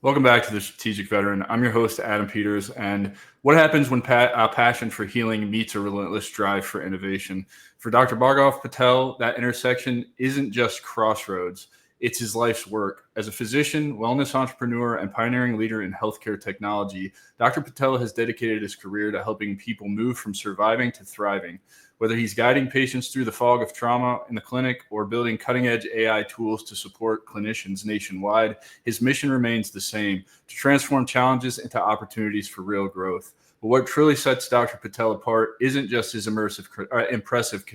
Welcome back to the Strategic Veteran. I'm your host, Adam Peters. And what happens when passion for healing meets a relentless drive for innovation? For Dr. Bhargav Patel, that intersection isn't just crossroads. It's his life's work. As a physician, wellness entrepreneur, and pioneering leader in healthcare technology, Dr. Patel has dedicated his career to helping people move from surviving to thriving. Whether he's guiding patients through the fog of trauma in the clinic or building cutting-edge AI tools to support clinicians nationwide, his mission remains the same: to transform challenges into opportunities for real growth. But what truly sets Dr. Patel apart isn't just his impressive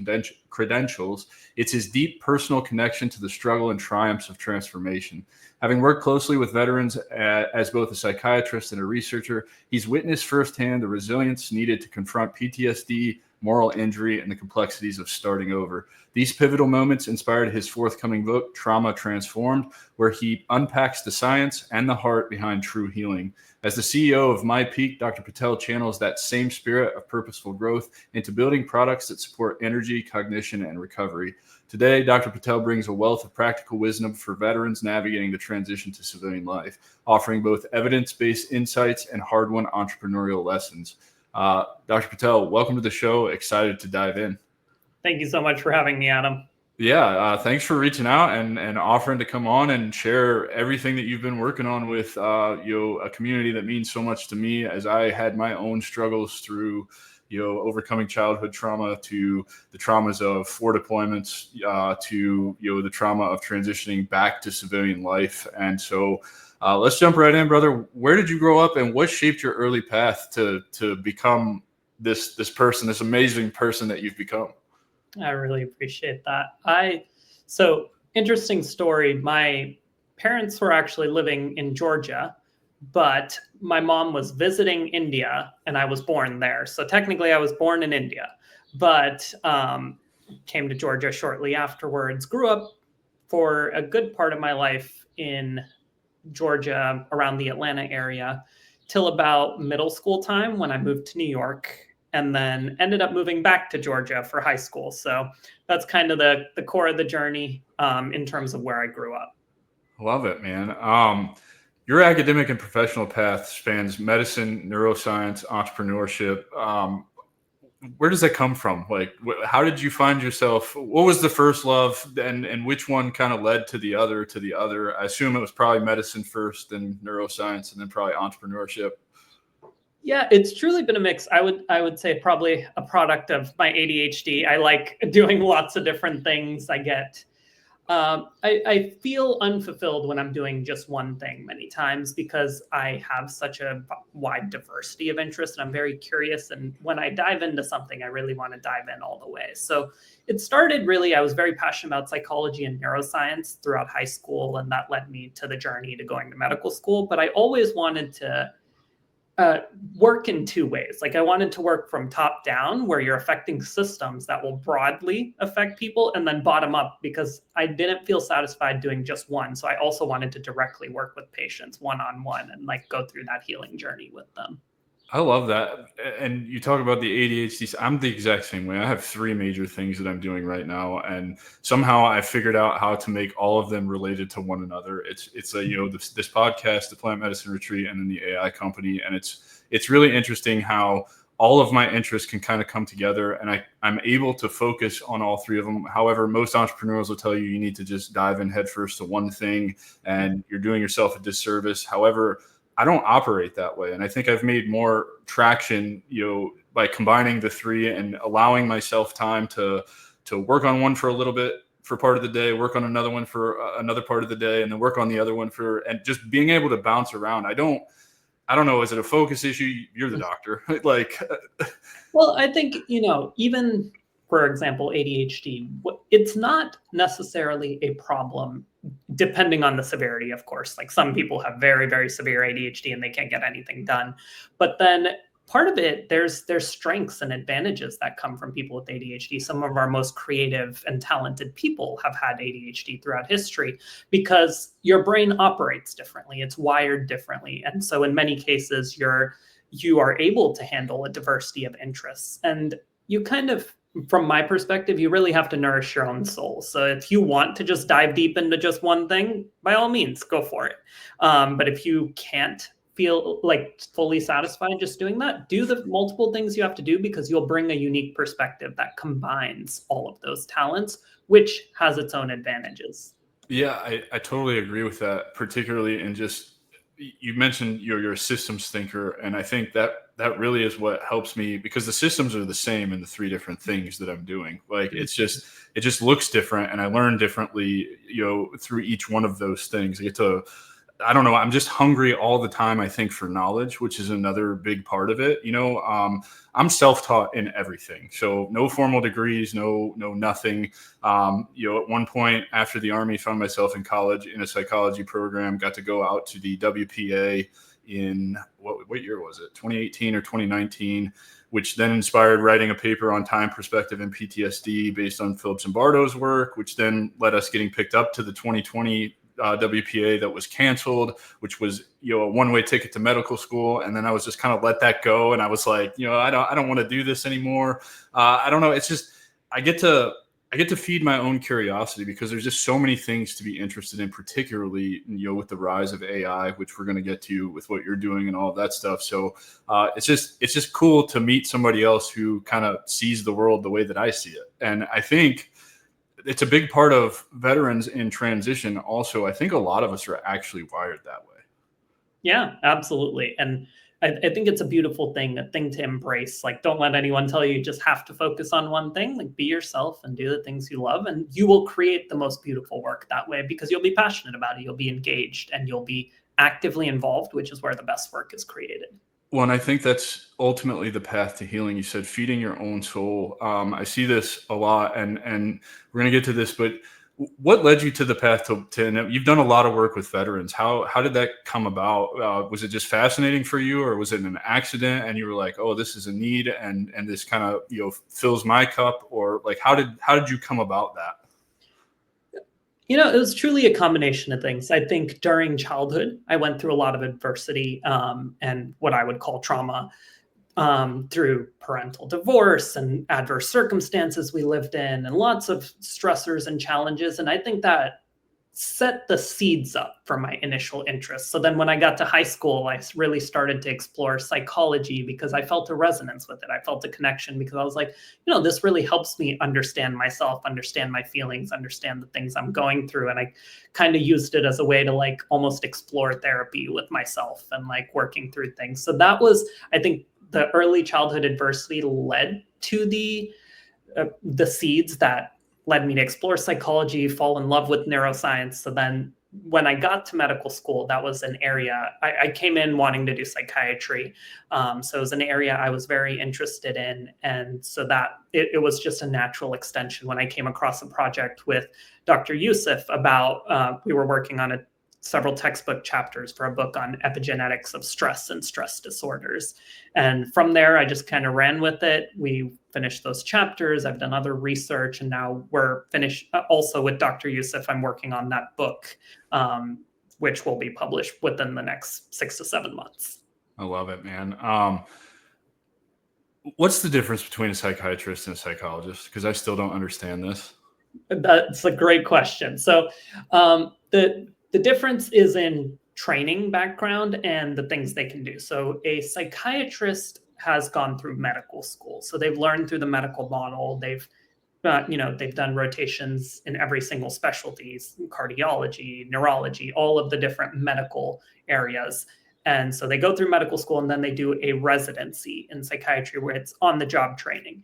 credentials, it's his deep personal connection to the struggle and triumphs of transformation. Having worked closely with veterans as both a psychiatrist and a researcher, he's witnessed firsthand the resilience needed to confront PTSD, moral injury, and the complexities of starting over. These pivotal moments inspired his forthcoming book, Trauma Transformed, where he unpacks the science and the heart behind true healing. As the CEO of My Peak, Dr. Patel channels that same spirit of purposeful growth into building products that support energy, cognition, and recovery. Today, Dr. Patel brings a wealth of practical wisdom for veterans navigating the transition to civilian life, offering both evidence-based insights and hard-won entrepreneurial lessons. Dr. Patel, welcome to the show. Excited to dive in. Thank you so much for having me, Adam. Yeah, thanks for reaching out and offering to come on and share everything that you've been working on with a community that means so much to me, as I had my own struggles through overcoming childhood trauma, to the traumas of 4 deployments, to the trauma of transitioning back to civilian life. And so let's jump right in, brother. Where did you grow up, and what shaped your early path to become this person, this amazing person that you've become? I really appreciate that. So interesting story. My parents were actually living in Georgia, but my mom was visiting India and I was born there. So technically I was born in India, but came to Georgia shortly afterwards. Grew up for a good part of my life in Georgia, around the Atlanta area, till about middle school time when I moved to New York, and then ended up moving back to Georgia for high school. So that's kind of the core of the journey in terms of where I grew up. Love it, man. Your academic and professional path spans medicine, neuroscience, entrepreneurship. Where does that come from? Like, how did you find yourself? What was the first love, and which one kind of led to the other? I assume it was probably medicine first, then neuroscience, and then probably entrepreneurship. Yeah, it's truly been a mix. I would say probably a product of my ADHD. I like doing lots of different things. I feel unfulfilled when I'm doing just one thing many times, because I have such a wide diversity of interests and I'm very curious. And when I dive into something, I really want to dive in all the way. So it started really, I was very passionate about psychology and neuroscience throughout high school, and that led me to the journey to going to medical school. But I always wanted to work in 2 ways. Like, I wanted to work from top down, where you're affecting systems that will broadly affect people, and then bottom up, because I didn't feel satisfied doing just one. So I also wanted to directly work with patients one-on-one and go through that healing journey with them. I love that. And you talk about the ADHD. I'm the exact same way. I have 3 major things that I'm doing right now, and somehow I figured out how to make all of them related to one another. It's this podcast, the Plant Medicine Retreat, and then the AI company. And it's really interesting how all of my interests can kind of come together, and I'm able to focus on all 3 of them. However, most entrepreneurs will tell you need to just dive in headfirst to one thing, and you're doing yourself a disservice. However, I don't operate that way. And I think I've made more traction, by combining the 3 and allowing myself time to work on one for a little bit for part of the day, work on another one for another part of the day, and then work on the other one and just being able to bounce around. I don't know. Is it a focus issue? You're the doctor. Well, I think, even for example, ADHD, it's not necessarily a problem depending on the severity, of course. Like, some people have very, very severe ADHD and they can't get anything done. But then part of it, there's strengths and advantages that come from people with ADHD. Some of our most creative and talented people have had ADHD throughout history, because your brain operates differently. It's wired differently. And so in many cases, you are able to handle a diversity of interests. And you kind of from my perspective, you really have to nourish your own soul. So if you want to just dive deep into just one thing, by all means, go for it. But if you can't feel like fully satisfied just doing that, do the multiple things you have to do, because you'll bring a unique perspective that combines all of those talents, which has its own advantages. Yeah, I totally agree with that, particularly in just, you mentioned you're a systems thinker, and I think that really is what helps me, because the systems are the same in the three different things that I'm doing. Like it just looks different, and I learn differently, through each one of those things. I don't know, I'm just hungry all the time, I think, for knowledge, which is another big part of it. I'm self-taught in everything. So no formal degrees, no nothing. At one point after the Army, found myself in college in a psychology program, got to go out to the WPA in, what year was it? 2018 or 2019, which then inspired writing a paper on time perspective and PTSD based on Philip Zimbardo's work, which then led us getting picked up to the 2020 WPA that was canceled, which was a one-way ticket to medical school. And then I was just kind of let that go, and I was like, I don't want to do this anymore. I don't know. It's just I get to feed my own curiosity, because there's just so many things to be interested in, particularly with the rise of AI, which we're going to get to with what you're doing and all of that stuff. So it's just cool to meet somebody else who kind of sees the world the way that I see it, and I think it's a big part of veterans in transition. Also, I think a lot of us are actually wired that way. Yeah, absolutely. And I think it's a beautiful thing, a thing to embrace. Like, don't let anyone tell you just have to focus on one thing. Like, be yourself and do the things you love, and you will create the most beautiful work that way, because you'll be passionate about it, you'll be engaged, and you'll be actively involved, which is where the best work is created. Well, and I think that's ultimately the path to healing. You said feeding your own soul. I see this a lot, and we're going to get to this, but what led you to the path to you've done a lot of work with veterans. How did that come about? Was it just fascinating for you, or was it an accident and you were like, oh, this is a need, and this kind of, fills my cup? Or like, how did you come about that? It was truly a combination of things. I think during childhood, I went through a lot of adversity and what I would call trauma, through parental divorce and adverse circumstances we lived in, and lots of stressors and challenges. And I think that set the seeds up for my initial interest. So then when I got to high school, I really started to explore psychology, because I felt a resonance with it. I felt a connection, because I was like, this really helps me understand myself, understand my feelings, understand the things I'm going through. And I kind of used it as a way to like almost explore therapy with myself and like working through things. So that was, I think, the early childhood adversity led to the seeds that led me to explore psychology, fall in love with neuroscience. So then when I got to medical school, that was an area I came in wanting to do psychiatry. So it was an area I was very interested in. And so that it was just a natural extension. When I came across a project with Dr. Yusuf about, we were working on several textbook chapters for a book on epigenetics of stress and stress disorders. And from there, I just kind of ran with it. We finished those chapters. I've done other research, and now we're finished. Also with Dr. Yusuf, I'm working on that book, which will be published within the next 6 to 7 months. I love it, man. What's the difference between a psychiatrist and a psychologist? Because I still don't understand this. That's a great question. So the difference is in training background and the things they can do. So a psychiatrist has gone through medical school. So they've learned through the medical model. They've done rotations in every single specialties, cardiology, neurology, all of the different medical areas. And so they go through medical school, and then they do a residency in psychiatry where it's on the job training.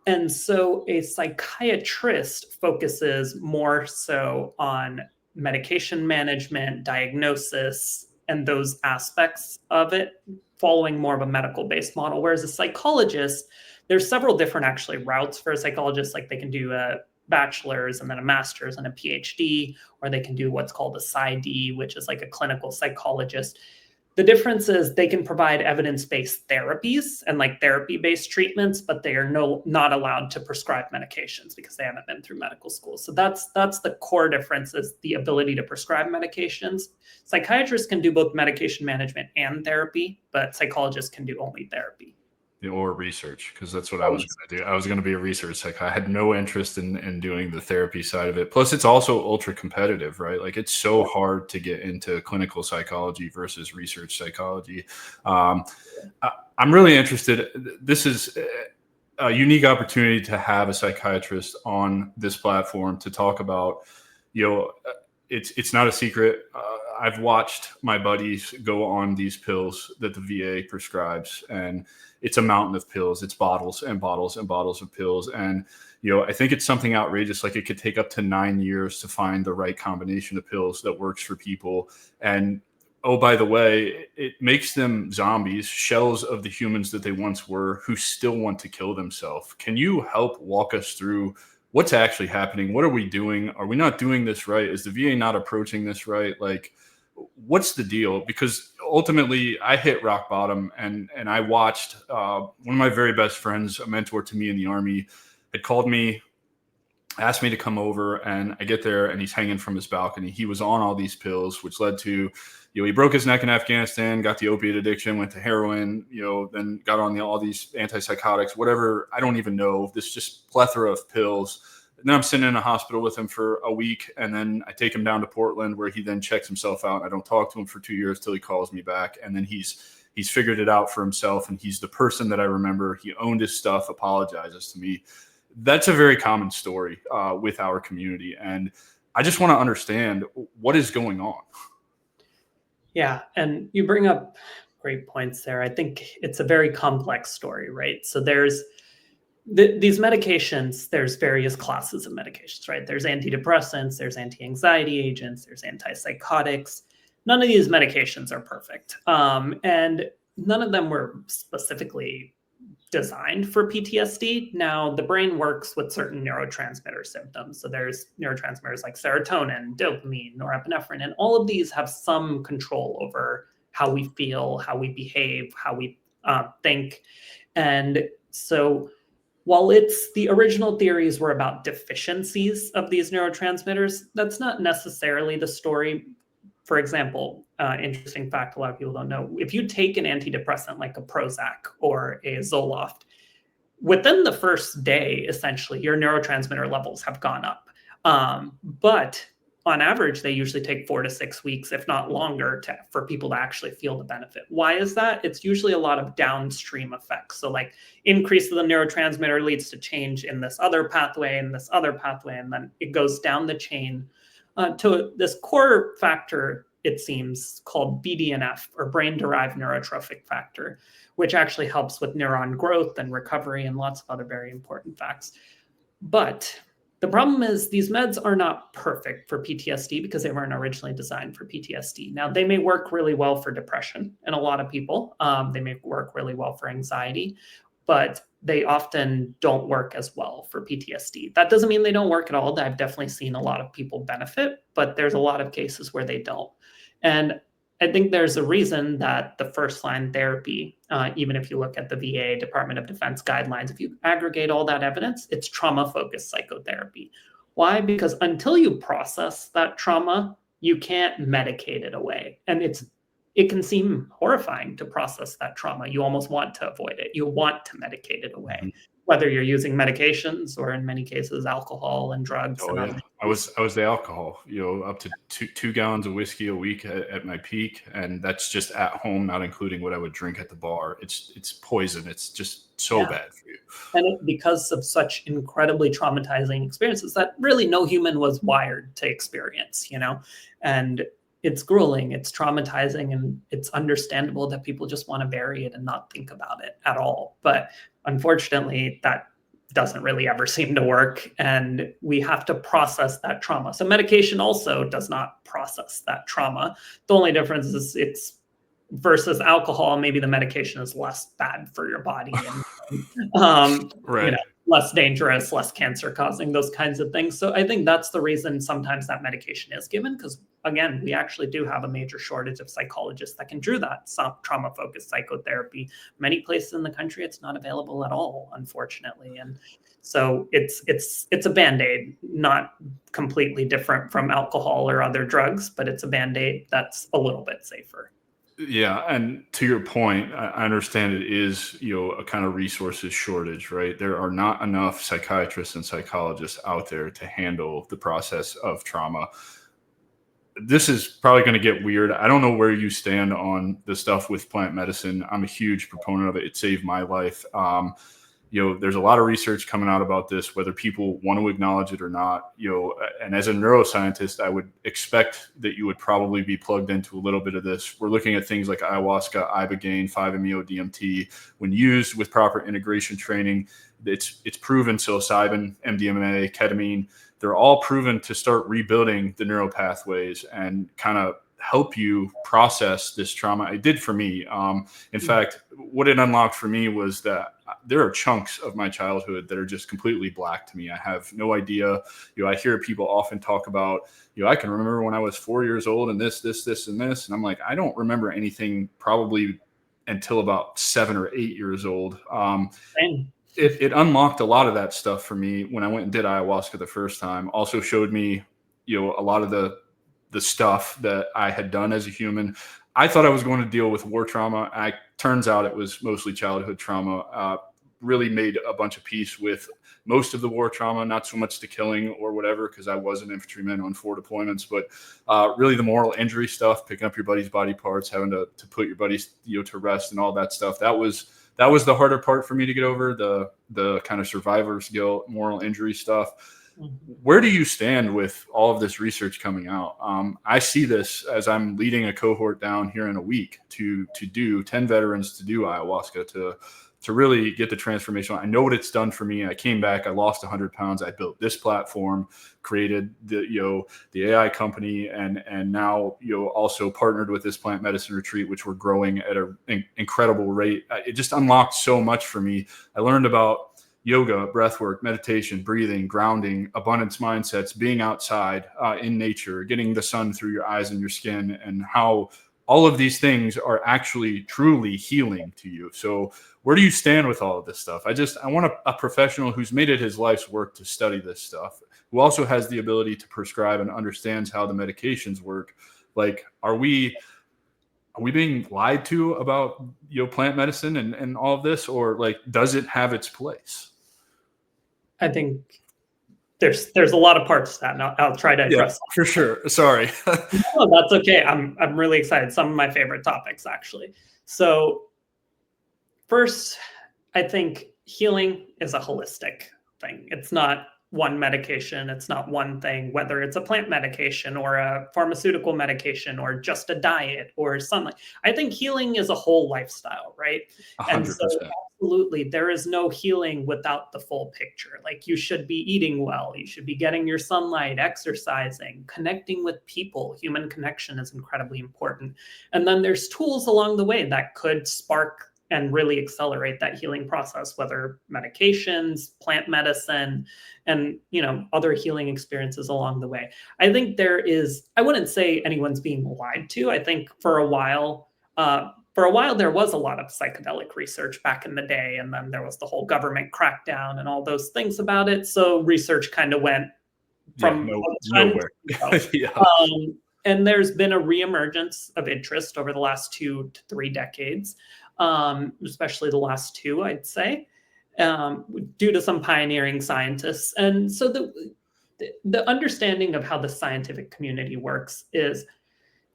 And so a psychiatrist focuses more so on medication management, diagnosis, and those aspects of it, following more of a medical-based model. Whereas a psychologist, there's several different actually routes for a psychologist. Like they can do a bachelor's and then a master's and a PhD, or they can do what's called a PsyD, which is like a clinical psychologist. The difference is they can provide evidence-based therapies and like therapy-based treatments, but they are not allowed to prescribe medications because they haven't been through medical school. So that's the core difference, is the ability to prescribe medications. Psychiatrists can do both medication management and therapy, but psychologists can do only therapy. or research, because that's what I was going to do. I was going to be a research psych. I had no interest in doing the therapy side of it. Plus, it's also ultra competitive, right? Like, it's so hard to get into clinical psychology versus research psychology. I'm really interested. This is a unique opportunity to have a psychiatrist on this platform to talk about, it's not a secret. I've watched my buddies go on these pills that the VA prescribes, and it's a mountain of pills. It's bottles and bottles and bottles of pills. And, I think it's something outrageous. Like, it could take up to 9 years to find the right combination of pills that works for people. And, oh, by the way, it makes them zombies, shells of the humans that they once were, who still want to kill themselves. Can you help walk us through what's actually happening? What are we doing? Are we not doing this right? Is the VA not approaching this right? Like, what's the deal? Because ultimately I hit rock bottom, and I watched one of my very best friends, a mentor to me in the Army, had called me, asked me to come over, and I get there and he's hanging from his balcony. He was on all these pills, which led to, he broke his neck in Afghanistan, got the opiate addiction, went to heroin, then got on all these antipsychotics, whatever. I don't even know. This just plethora of pills. And then I'm sitting in a hospital with him for a week, and then I take him down to Portland, where he then checks himself out. I don't talk to him for 2 years till he calls me back, and then he's figured it out for himself, and he's the person that I remember. He owned his stuff, apologizes to me. That's a very common story with our community, and I just want to understand what is going on. Yeah, and you bring up great points there. I think it's a very complex story, right? So there's these medications, there's various classes of medications, right? There's antidepressants, there's anti-anxiety agents, there's antipsychotics. None of these medications are perfect. And none of them were specifically designed for PTSD. Now, the brain works with certain neurotransmitter symptoms. So there's neurotransmitters like serotonin, dopamine, norepinephrine, and all of these have some control over how we feel, how we behave, how we think. And so while the original theories were about deficiencies of these neurotransmitters, that's not necessarily the story. For example, interesting fact a lot of people don't know, if you take an antidepressant like a Prozac or a Zoloft, within the first day, essentially, your neurotransmitter levels have gone up. But on average, they usually take 4 to 6 weeks, if not longer, for people to actually feel the benefit. Why is that? It's usually a lot of downstream effects. So like, increase of the neurotransmitter leads to change in this other pathway and this other pathway, and then it goes down the chain to this core factor, it seems, called BDNF, or brain-derived neurotrophic factor, which actually helps with neuron growth and recovery and lots of other very important facts. But the problem is these meds are not perfect for PTSD because they weren't originally designed for PTSD. Now, they may work really well for depression in a lot of people. They may work really well for anxiety, but they often don't work as well for PTSD. That doesn't mean they don't work at all. I've definitely seen a lot of people benefit, but there's a lot of cases where they don't. And I think there's a reason that the first line therapy, even if you look at the VA Department of Defense guidelines, if you aggregate all that evidence, it's trauma-focused psychotherapy. Why? Because until you process that trauma, you can't medicate it away. And it can seem horrifying to process that trauma. You almost want to avoid it. You want to medicate it away, whether you're using medications or in many cases, alcohol and drugs. Oh, yeah. I was the alcohol, up to two gallons of whiskey a week at my peak. And that's just at home, not including what I would drink at the bar. It's poison. It's just so bad for you. And because of such incredibly traumatizing experiences that really no human was wired to experience, and it's grueling, it's traumatizing, and it's understandable that people just want to bury it and not think about it at all. But unfortunately, that doesn't really ever seem to work, and we have to process that trauma. So medication also does not process that trauma. The only difference is it's versus alcohol, maybe the medication is less bad for your body and right. Less dangerous, less cancer causing, those kinds of things. So I think that's the reason sometimes that medication is given, because again, we actually do have a major shortage of psychologists that can do that trauma-focused psychotherapy. Many places in the country, it's not available at all, unfortunately. And so it's a Band-Aid, not completely different from alcohol or other drugs, but it's a Band-Aid that's a little bit safer. Yeah, and to your point, I understand it is, a kind of resources shortage, right? There are not enough psychiatrists and psychologists out there to handle the process of trauma. This is probably going to get weird. I don't know where you stand on the stuff with plant medicine. I'm a huge proponent of it. It saved my life. There's a lot of research coming out about this, whether people want to acknowledge it or not. And as a neuroscientist, I would expect that you would probably be plugged into a little bit of this. We're looking at things like ayahuasca, ibogaine, 5-MeO-DMT. When used with proper integration training, it's proven. Psilocybin, MDMA, ketamine, they're all proven to start rebuilding the neural pathways and kind of help you process this trauma. It did for me. In fact, what it unlocked for me was that there are chunks of my childhood that are just completely black to me. I have no idea. I hear people often talk about, I can remember when I was 4 years old and this, and this. And I'm like, I don't remember anything probably until about 7 or 8 years old. It unlocked a lot of that stuff for me when I went and did ayahuasca the first time. Also showed me, a lot of the stuff that I had done as a human. I thought I was going to deal with war trauma. Turns out it was mostly childhood trauma. Really made a bunch of peace with most of the war trauma, not so much the killing or whatever, because I was an infantryman on 4 deployments, but really the moral injury stuff, picking up your buddy's body parts, having to put your buddies to rest and all that stuff. That was the harder part for me to get over, the kind of survivor's guilt, moral injury stuff. Where do you stand with all of this research coming out? I see this as I'm leading a cohort down here in a week to do 10 veterans to do ayahuasca to really get the transformation. I know what it's done for me. I came back, I lost 100 pounds. I built this platform, created the AI company, and now, also partnered with this plant medicine retreat, which we're growing at an incredible rate. It just unlocked so much for me. I learned about yoga, breathwork, meditation, breathing, grounding, abundance mindsets, being outside in nature, getting the sun through your eyes and your skin, and how all of these things are actually truly healing to you. So where do you stand with all of this stuff? I want a professional who's made it his life's work to study this stuff, who also has the ability to prescribe and understands how the medications work. Like, are we being lied to about, plant medicine and all of this, or like, does it have its place? I think there's a lot of parts to that, and I'll try to address that. For sure. Sorry. No, that's okay. I'm really excited. Some of my favorite topics, actually. So first, I think healing is a holistic thing. It's not one medication. It's not one thing, whether it's a plant medication or a pharmaceutical medication or just a diet or sunlight. I think healing is a whole lifestyle, right? 100%. And so absolutely, there is no healing without the full picture. Like, you should be eating well. You should be getting your sunlight, exercising, connecting with people. Human connection is incredibly important. And then there's tools along the way that could spark and really accelerate that healing process, whether medications, plant medicine, and other healing experiences along the way. I think I wouldn't say anyone's being lied to. I think for a while there was a lot of psychedelic research back in the day, and then there was the whole government crackdown and all those things about it. So research kind of went from nowhere. And there's been a reemergence of interest over the last 2 to 3 decades. Especially the last 2, I'd say, due to some pioneering scientists. And so the understanding of how the scientific community works is,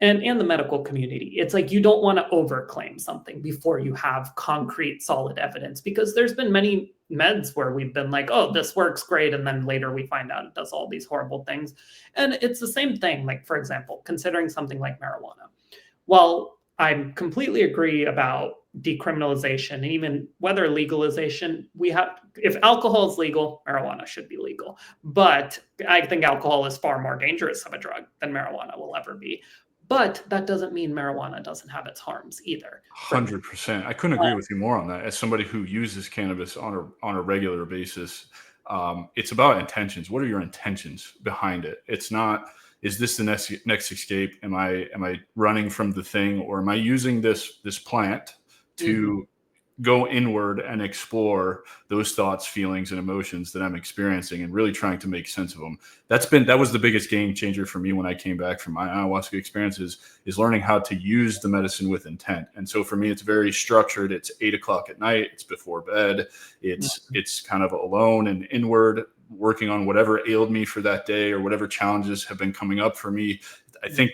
and the medical community, it's like, you don't want to overclaim something before you have concrete, solid evidence, because there's been many meds where we've been like, oh, this works great, and then later we find out it does all these horrible things. And it's the same thing, like, for example, considering something like marijuana. Well, I completely agree about decriminalization and even whether legalization. If alcohol is legal, marijuana should be legal. But I think alcohol is far more dangerous of a drug than marijuana will ever be. But that doesn't mean marijuana doesn't have its harms either. 100%. I couldn't agree with you more on that. As somebody who uses cannabis on a regular basis, it's about intentions. What are your intentions behind it? It's not, is this the next escape? Am I running from the thing, or am I using this plant to go inward and explore those thoughts, feelings, and emotions that I'm experiencing, and really trying to make sense of them. That was the biggest game changer for me when I came back from my ayahuasca experiences, is learning how to use the medicine with intent. And so for me, it's very structured. It's 8 o'clock at night. It's before bed. It's kind of alone and inward, working on whatever ailed me for that day or whatever challenges have been coming up for me. I think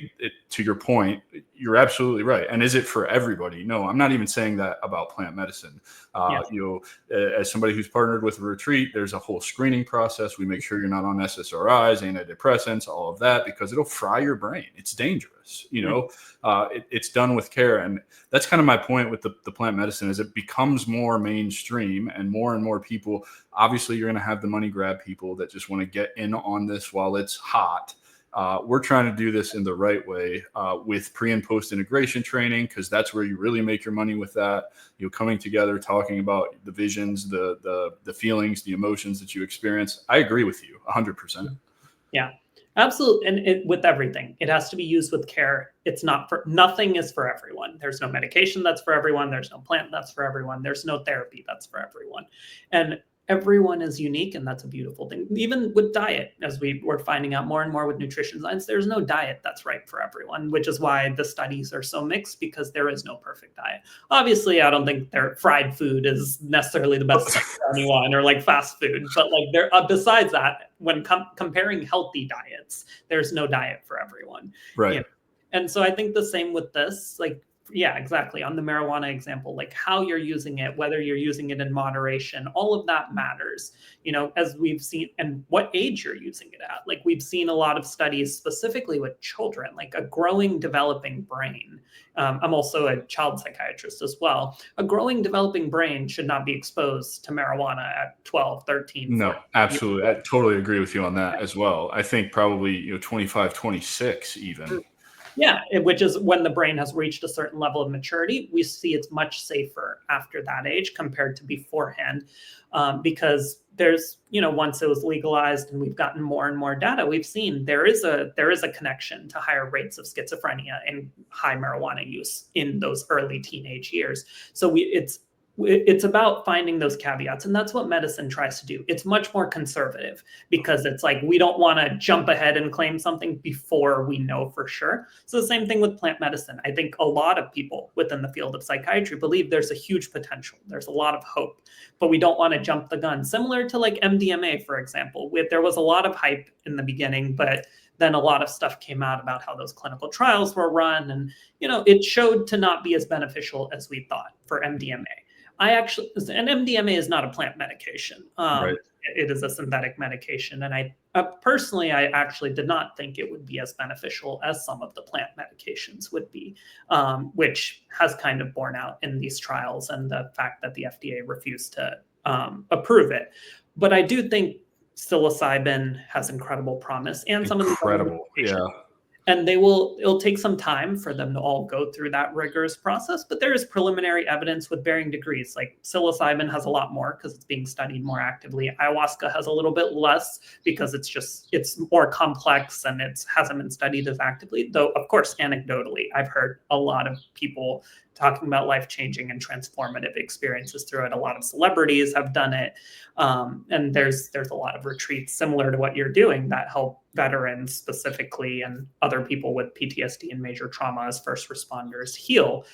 to your point, you're absolutely right. And is it for everybody? No, I'm not even saying that about plant medicine. As somebody who's partnered with a retreat, there's a whole screening process. We make sure you're not on SSRIs, antidepressants, all of that, because it'll fry your brain. It's dangerous. It's done with care. And that's kind of my point with the plant medicine, is it becomes more mainstream and more people. Obviously, you're going to have the money grab people that just want to get in on this while it's hot. We're trying to do this in the right way with pre and post integration training, because that's where you really make your money with that. Coming together, talking about the visions, the feelings, the emotions that you experience. I agree with you 100%. Yeah, absolutely. And with everything, it has to be used with care. Nothing is for everyone. There's no medication that's for everyone. There's no plant that's for everyone. There's no therapy that's for everyone. And everyone is unique, and that's a beautiful thing. Even with diet, as we're finding out more and more with nutrition science, there's no diet that's right for everyone, which is why the studies are so mixed, because there is no perfect diet. Obviously, I don't think fried food is necessarily the best thing for anyone, or like fast food. But like besides that, when comparing healthy diets, there's no diet for everyone. Right. And so I think the same with this, like, yeah, exactly. On the marijuana example, like how you're using it, whether you're using it in moderation, all of that matters, as we've seen, and what age you're using it at. Like we've seen a lot of studies specifically with children, like a growing, developing brain. I'm also a child psychiatrist as well. A growing, developing brain should not be exposed to marijuana at 12, 13. No, 14. absolutely. I totally agree with you on that as well. I think probably, 25, 26 even. Yeah, which is when the brain has reached a certain level of maturity. We see it's much safer after that age compared to beforehand, because there's, once it was legalized and we've gotten more and more data, we've seen there is a connection to higher rates of schizophrenia and high marijuana use in those early teenage years. So it's about finding those caveats, and that's what medicine tries to do. It's much more conservative, because it's like we don't want to jump ahead and claim something before we know for sure. So the same thing with plant medicine. I think a lot of people within the field of psychiatry believe there's a huge potential. There's a lot of hope, but we don't want to jump the gun. Similar to like MDMA, for example, there was a lot of hype in the beginning, but then a lot of stuff came out about how those clinical trials were run, and it showed to not be as beneficial as we thought for MDMA. And MDMA is not a plant medication. Right. It is a synthetic medication. And I personally actually did not think it would be as beneficial as some of the plant medications would be, which has kind of borne out in these trials and the fact that the FDA refused to approve it. But I do think psilocybin has incredible promise, and some of the incredible, yeah. And it'll take some time for them to all go through that rigorous process, but there is preliminary evidence with varying degrees. Like psilocybin has a lot more because it's being studied more actively. Ayahuasca has a little bit less because it's more complex and it hasn't been studied as actively. Though, of course, anecdotally, I've heard a lot of people talking about life-changing and transformative experiences through it. A lot of celebrities have done it. And there's a lot of retreats similar to what you're doing that help veterans specifically and other people with PTSD and major trauma as first responders heal.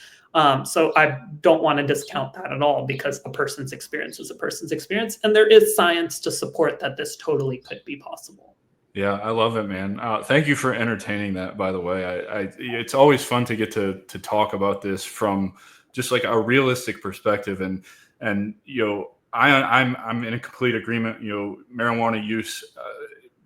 So I don't want to discount that at all, because a person's experience is a person's experience. And there is science to support that this totally could be possible. Yeah, I love it, man. Thank you for entertaining that, by the way. It's always fun to get to talk about this from just like a realistic perspective. And I'm in a complete agreement. Marijuana use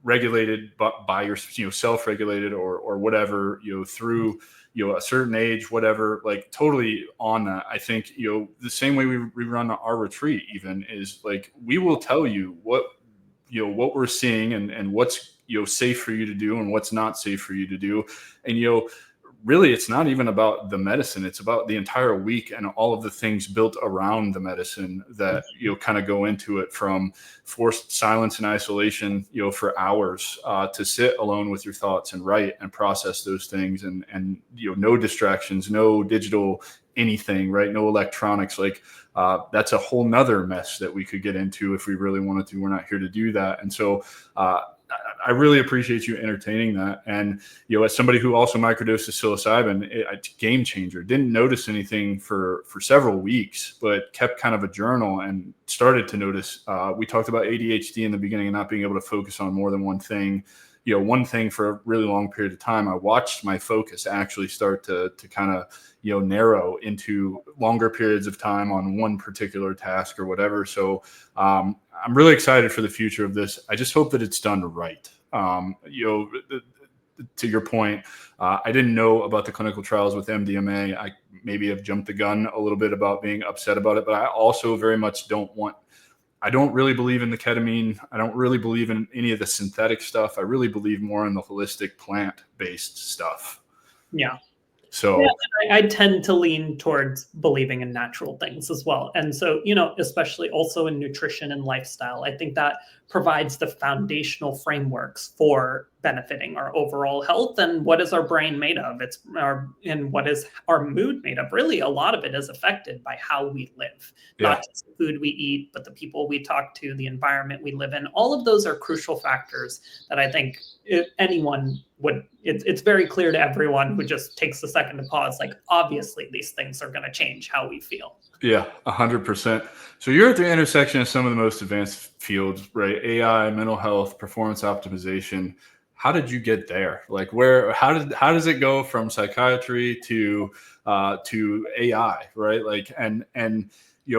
regulated by your, self-regulated or whatever, through, a certain age, whatever, like totally on that. I think, the same way we run our retreat even is like, we will tell you what we're seeing and what's, safe for you to do and what's not safe for you to do. And, really, it's not even about the medicine. It's about the entire week and all of the things built around the medicine that, kind of go into it, from forced silence and isolation, for hours, to sit alone with your thoughts and write and process those things, and no distractions, no digital anything, right? No electronics. Like, that's a whole nother mess that we could get into if we really wanted to. We're not here to do that. And so, I really appreciate you entertaining that. And, as somebody who also microdoses psilocybin, it's a game changer. Didn't notice anything for several weeks, but kept kind of a journal and started to notice. We talked about ADHD in the beginning and not being able to focus on more than one thing. One thing for a really long period of time. I watched my focus actually start to kind of, narrow into longer periods of time on one particular task or whatever. So I'm really excited for the future of this. I just hope that it's done right. To your point, I didn't know about the clinical trials with MDMA. I maybe have jumped the gun a little bit about being upset about it, but I also very much I don't really believe in the ketamine. I don't really believe in any of the synthetic stuff. I really believe more in the holistic plant-based stuff. Yeah. So I tend to lean towards believing in natural things as well. And so, especially also in nutrition and lifestyle, I think that provides the foundational frameworks for benefiting our overall health. And what is our brain made of? And what is our mood made of? Really, a lot of it is affected by how we live, not just the food we eat, but the people we talk to, the environment we live in. All of those are crucial factors that I think it's very clear to everyone who just takes a second to pause. Like, obviously, these things are going to change how we feel. Yeah, 100%. So you're at the intersection of some of the most advanced fields, right? AI, mental health, performance optimization. How did you get there? Like, how does it go from psychiatry to AI, right? Like, and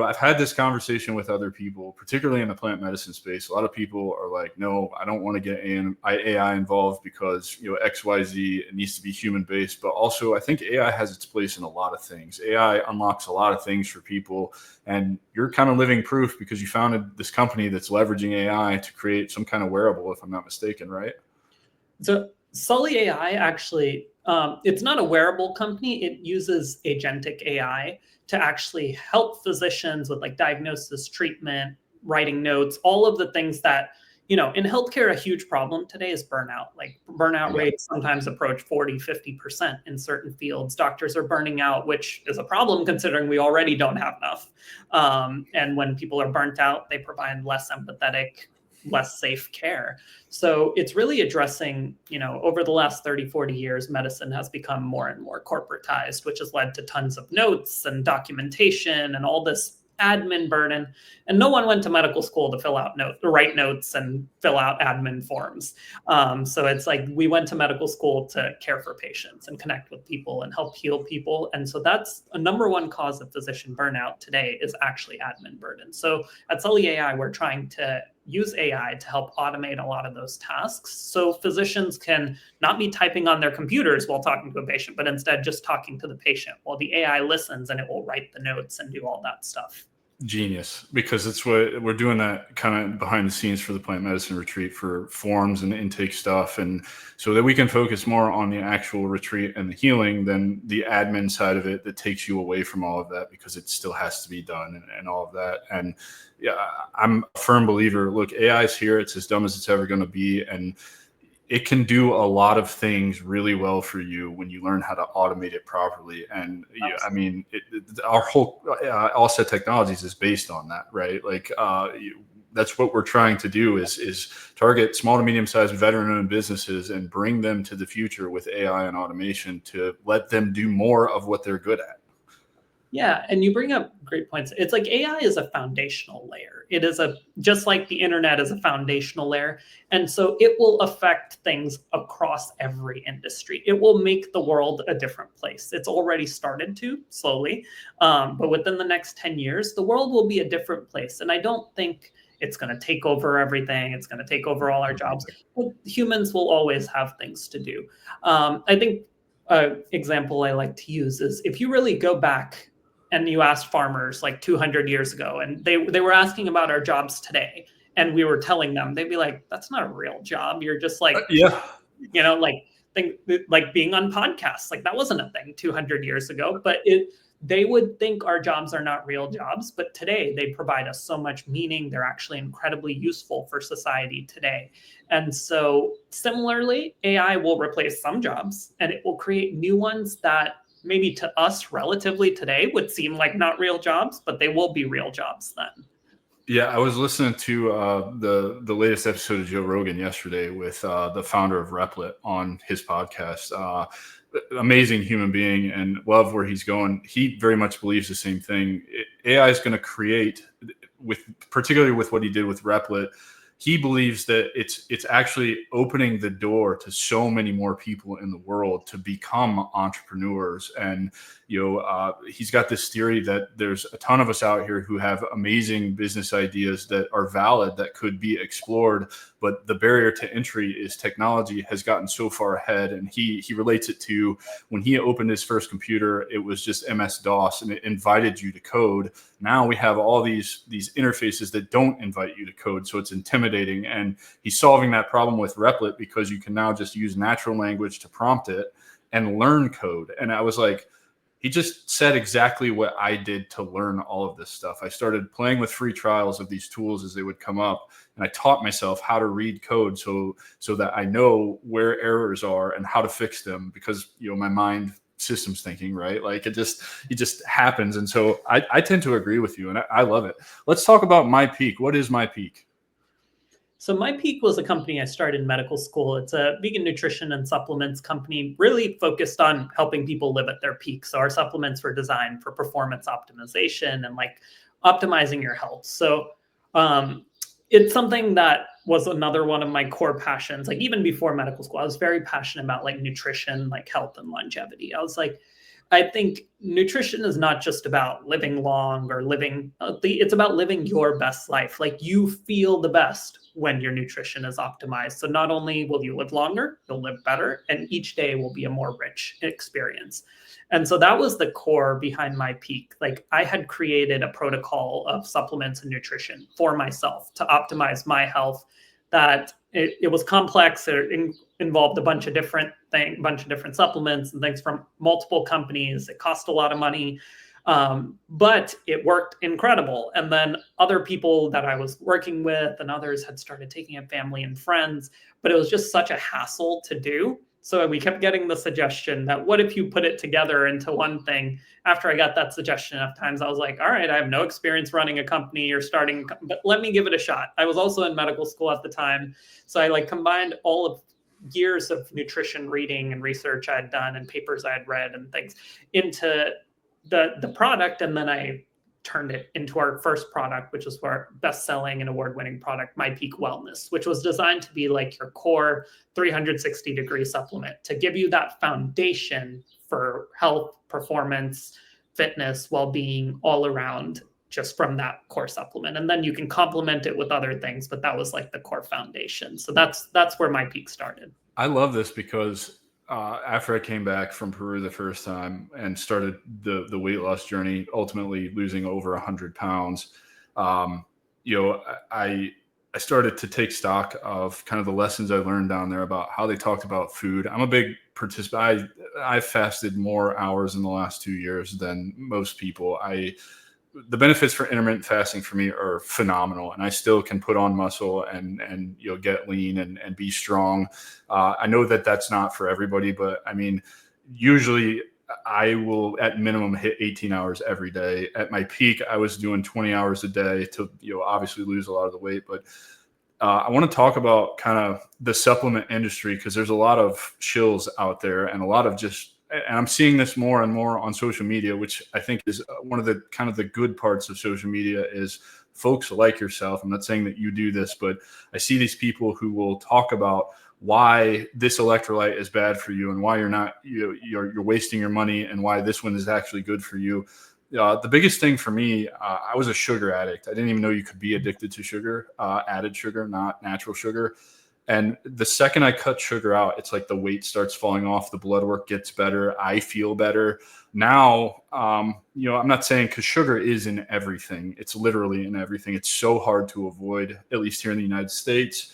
I've had this conversation with other people, particularly in the plant medicine space. A lot of people are like, no, I don't want to get AI involved because, XYZ, it needs to be human based. But also, I think AI has its place in a lot of things. AI unlocks a lot of things for people. And you're kind of living proof because you founded this company that's leveraging AI to create some kind of wearable, if I'm not mistaken, right? So Sully AI actually, it's not a wearable company. It uses agentic AI to actually help physicians with like diagnosis, treatment, writing notes, all of the things that, in healthcare, a huge problem today is burnout. Like, burnout rates sometimes approach 40, 50% in certain fields. Doctors are burning out, which is a problem considering we already don't have enough. And when people are burnt out, they provide less empathetic, less safe care. So it's really addressing, over the last 30, 40 years, medicine has become more and more corporatized, which has led to tons of notes and documentation and all this admin burden. And no one went to medical school to write notes and fill out admin forms. So it's like we went to medical school to care for patients and connect with people and help heal people. And so that's a number one cause of physician burnout today, is actually admin burden. So at Sully AI, we're trying to use AI to help automate a lot of those tasks, so physicians can not be typing on their computers while talking to a patient, but instead just talking to the patient while the AI listens, and it will write the notes and do all that stuff. Genius, because it's what we're doing, that kind of behind the scenes for the plant medicine retreat for forms and intake stuff, and so that we can focus more on the actual retreat and the healing than the admin side of it that takes you away from all of that, because it still has to be done and all of that. And yeah, I'm a firm believer. Look, AI is here. It's as dumb as it's ever going to be, and it can do a lot of things really well for you when you learn how to automate it properly. And I mean, our whole Allset Technologies is based on that, right? Like, that's what we're trying to do is target small to medium-sized veteran-owned businesses and bring them to the future with AI and automation to let them do more of what they're good at. Yeah, and you bring up great points. It's like AI is a foundational layer. It is just like the internet is a foundational layer. And so it will affect things across every industry. It will make the world a different place. It's already started to slowly, but within the next 10 years, the world will be a different place. And I don't think it's going to take over everything. It's going to take over all our jobs. Humans will always have things to do. I think an example I like to use is if you really go back and you asked farmers like 200 years ago, and they were asking about our jobs today, and we were telling them, they'd be like, that's not a real job. You're just like, like think like being on podcasts, like that wasn't a thing 200 years ago, but they would think our jobs are not real jobs, but today they provide us so much meaning. They're actually incredibly useful for society today. And so similarly, AI will replace some jobs and it will create new ones that maybe to us relatively today would seem like not real jobs, but they will be real jobs then. Yeah, I was listening to the latest episode of Joe Rogan yesterday with the founder of Replit on his podcast. Amazing human being, and love where he's going. He very much believes the same thing. AI is going to create, particularly with what he did with Replit. He believes that it's actually opening the door to so many more people in the world to become entrepreneurs. And he's got this theory that there's a ton of us out here who have amazing business ideas that are valid, that could be explored, but the barrier to entry is technology has gotten so far ahead. And he relates it to when he opened his first computer, it was just MS-DOS and it invited you to code. Now we have all these interfaces that don't invite you to code, so it's intimidating. And he's solving that problem with Replit because you can now just use natural language to prompt it and learn code. And I was like, he just said exactly what I did to learn all of this stuff. I started playing with free trials of these tools as they would come up, and I taught myself how to read code so that I know where errors are and how to fix them, because my mind systems thinking, right? Like it just happens. And so I tend to agree with you, and I love it. Let's talk about My Peak. What is My Peak? So My Peak was a company I started in medical school. It's a vegan nutrition and supplements company really focused on helping people live at their peak. So our supplements were designed for performance optimization and like optimizing your health. So it's something that was another one of my core passions. Like even before medical school, I was very passionate about like nutrition, like health and longevity. I was like, I think nutrition is not just about living long or it's about living your best life. Like you feel the best when your nutrition is optimized. So not only will you live longer, you'll live better, and each day will be a more rich experience. And so that was the core behind My Peak. Like I had created a protocol of supplements and nutrition for myself to optimize my health. That it was complex. It involved a bunch of different supplements and things from multiple companies. It cost a lot of money, but it worked incredible. And then other people that I was working with and others had started taking it, family and friends, but it was just such a hassle to do. So we kept getting the suggestion that what if you put it together into one thing? After I got that suggestion enough times, I was like, all right, I have no experience running a company or starting, but let me give it a shot. I was also in medical school at the time. So I like combined all of years of nutrition reading and research I had done and papers I had read and things into the product. And then I turned it into our first product, which is our best-selling and award-winning product, My Peak Wellness, which was designed to be like your core 360-degree supplement to give you that foundation for health, performance, fitness, well-being all around just from that core supplement. And then you can complement it with other things, but that was like the core foundation. So that's where My Peak started. I love this because after I came back from Peru the first time and started the weight loss journey, ultimately losing over 100 pounds, I started to take stock of kind of the lessons I learned down there about how they talked about food. I'm a big participant. I've fasted more hours in the last 2 years than most people. The benefits for intermittent fasting for me are phenomenal, and I still can put on muscle and get lean and be strong. I know that that's not for everybody, but I mean, usually I will at minimum hit 18 hours every day. At my peak, I was doing 20 hours a day to obviously lose a lot of the weight. But I want to talk about kind of the supplement industry, because there's a lot of shills out there and a lot of and I'm seeing this more and more on social media, which I think is one of the kind of the good parts of social media is folks like yourself. I'm not saying that you do this, but I see these people who will talk about why this electrolyte is bad for you and why you're wasting your money and why this one is actually good for you. The biggest thing for me, I was a sugar addict. I didn't even know you could be addicted to sugar, added sugar, not natural sugar. And the second I cut sugar out, it's like the weight starts falling off, the blood work gets better, I feel better. Now, I'm not saying, because sugar is in everything. It's literally in everything. It's so hard to avoid, at least here in the United States.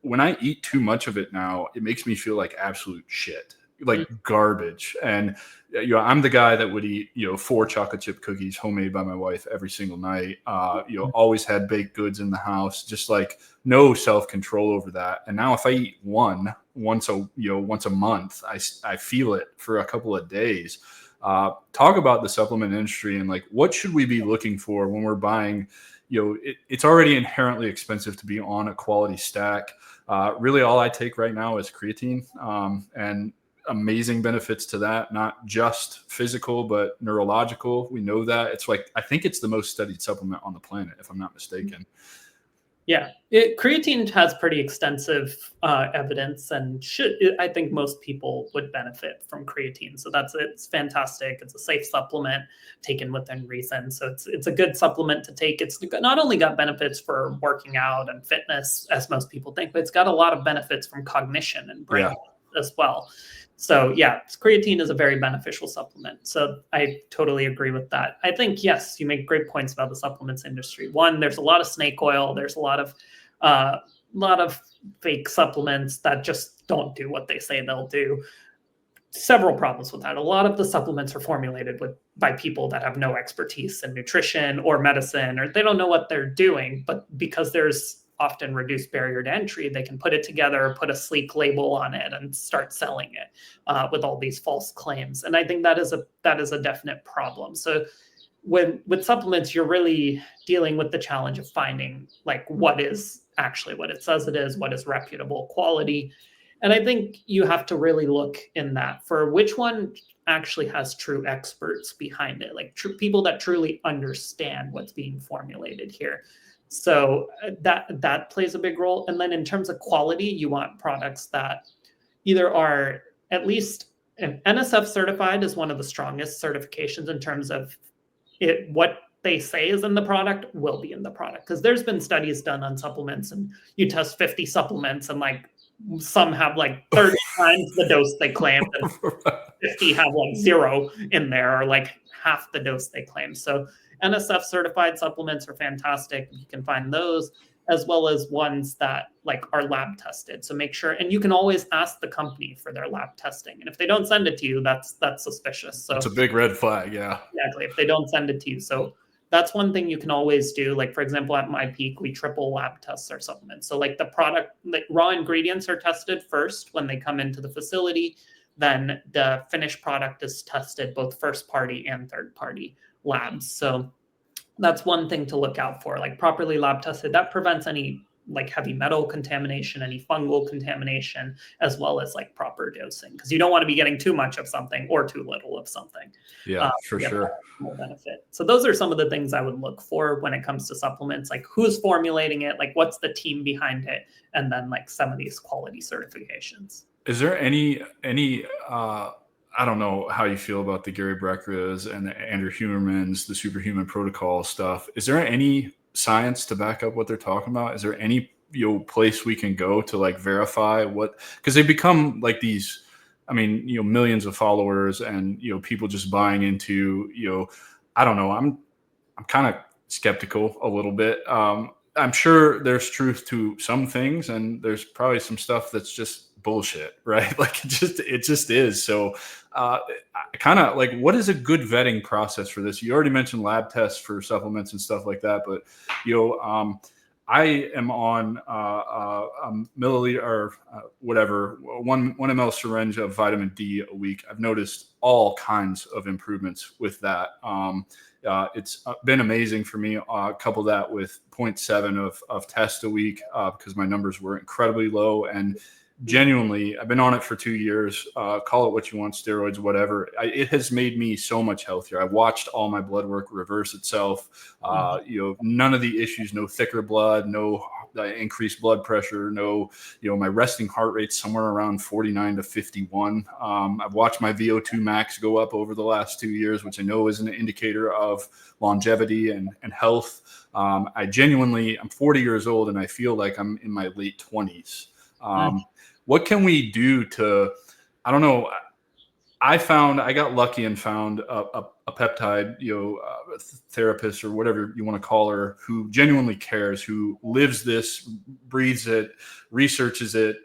when I eat too much of it now, it makes me feel like absolute shit, like garbage. And I'm the guy that would eat 4 chocolate chip cookies homemade by my wife every single night. Always had baked goods in the house, just like no self-control over that. And now if I eat once a month, I feel it for a couple of days. Talk about the supplement industry and like what should we be looking for when we're buying. It's already inherently expensive to be on a quality stack. Really, all I take right now is creatine, and amazing benefits to that, not just physical, but neurological. We know that. It's like, I think it's the most studied supplement on the planet, if I'm not mistaken. Yeah, creatine has pretty extensive evidence, and I think most people would benefit from creatine. So it's fantastic. It's a safe supplement taken within reason. So it's a good supplement to take. It's not only got benefits for working out and fitness, as most people think, but it's got a lot of benefits from cognition and brain as well. So yeah, creatine is a very beneficial supplement. So I totally agree with that. I think, yes, you make great points about the supplements industry. One, there's a lot of snake oil. There's a lot of fake supplements that just don't do what they say they'll do. Several problems with that. A lot of the supplements are formulated by people that have no expertise in nutrition or medicine, or they don't know what they're doing, but because there's often reduced barrier to entry, they can put it together, put a sleek label on it, and start selling it with all these false claims. And I think that is a definite problem. So with supplements, you're really dealing with the challenge of finding like what is actually what it says it is, what is reputable quality. And I think you have to really look in that for which one actually has true experts behind it, like people that truly understand what's being formulated here. So that plays a big role. And then in terms of quality, you want products that either are at least NSF certified is one of the strongest certifications in terms of what they say is in the product will be in the product. Because there's been studies done on supplements, and you test 50 supplements and like some have like 30 times the dose they claimed, and 50 have like 0 in there, or like half the dose they claim. So NSF certified supplements are fantastic. You can find those, as well as ones that like are lab tested. So make sure, and you can always ask the company for their lab testing. And if they don't send it to you, that's suspicious. So it's a big red flag. Yeah, exactly. If they don't send it to you. So that's one thing you can always do. Like, for example, at My Peak, we triple lab tests our supplements. So like the product, like raw ingredients are tested first when they come into the facility. Then the finished product is tested both first party and third party labs. So that's one thing to look out for, like properly lab tested. That prevents any like heavy metal contamination, any fungal contamination, as well as like proper dosing, because you don't want to be getting too much of something or too little of something. Yeah, for sure. Benefit. So those are some of the things I would look for when it comes to supplements, like who's formulating it, like what's the team behind it, and then like some of these quality certifications. Is there any I don't know how you feel about the Gary Breckas and the Andrew Hubermans, the superhuman protocol stuff. Is there any science to back up what they're talking about? Is there any place we can go to like verify what, because they become like these, I mean, millions of followers and people just buying into, I don't know. I'm kind of skeptical a little bit. I'm sure there's truth to some things, and there's probably some stuff that's just bullshit, right? Like it just is. So kind of like, what is a good vetting process for this? You already mentioned lab tests for supplements and stuff like that, but I am on a milliliter or whatever, 1 ml syringe of vitamin D a week. I've noticed all kinds of improvements with that. It's been amazing for me. Couple that with 0.7 of test a week because my numbers were incredibly low. And genuinely, I've been on it for 2 years. Call it what you want, steroids, whatever. It has made me so much healthier. I watched all my blood work reverse itself. None of the issues, no thicker blood, no increased blood pressure, no, my resting heart rate's somewhere around 49 to 51. I've watched my VO2 max go up over the last 2 years, which I know is an indicator of longevity and health. I'm 40 years old and I feel like I'm in my late 20s. What can we do to, I don't know, I got lucky and found a peptide, therapist or whatever you want to call her, who genuinely cares, who lives this, breathes it, researches it,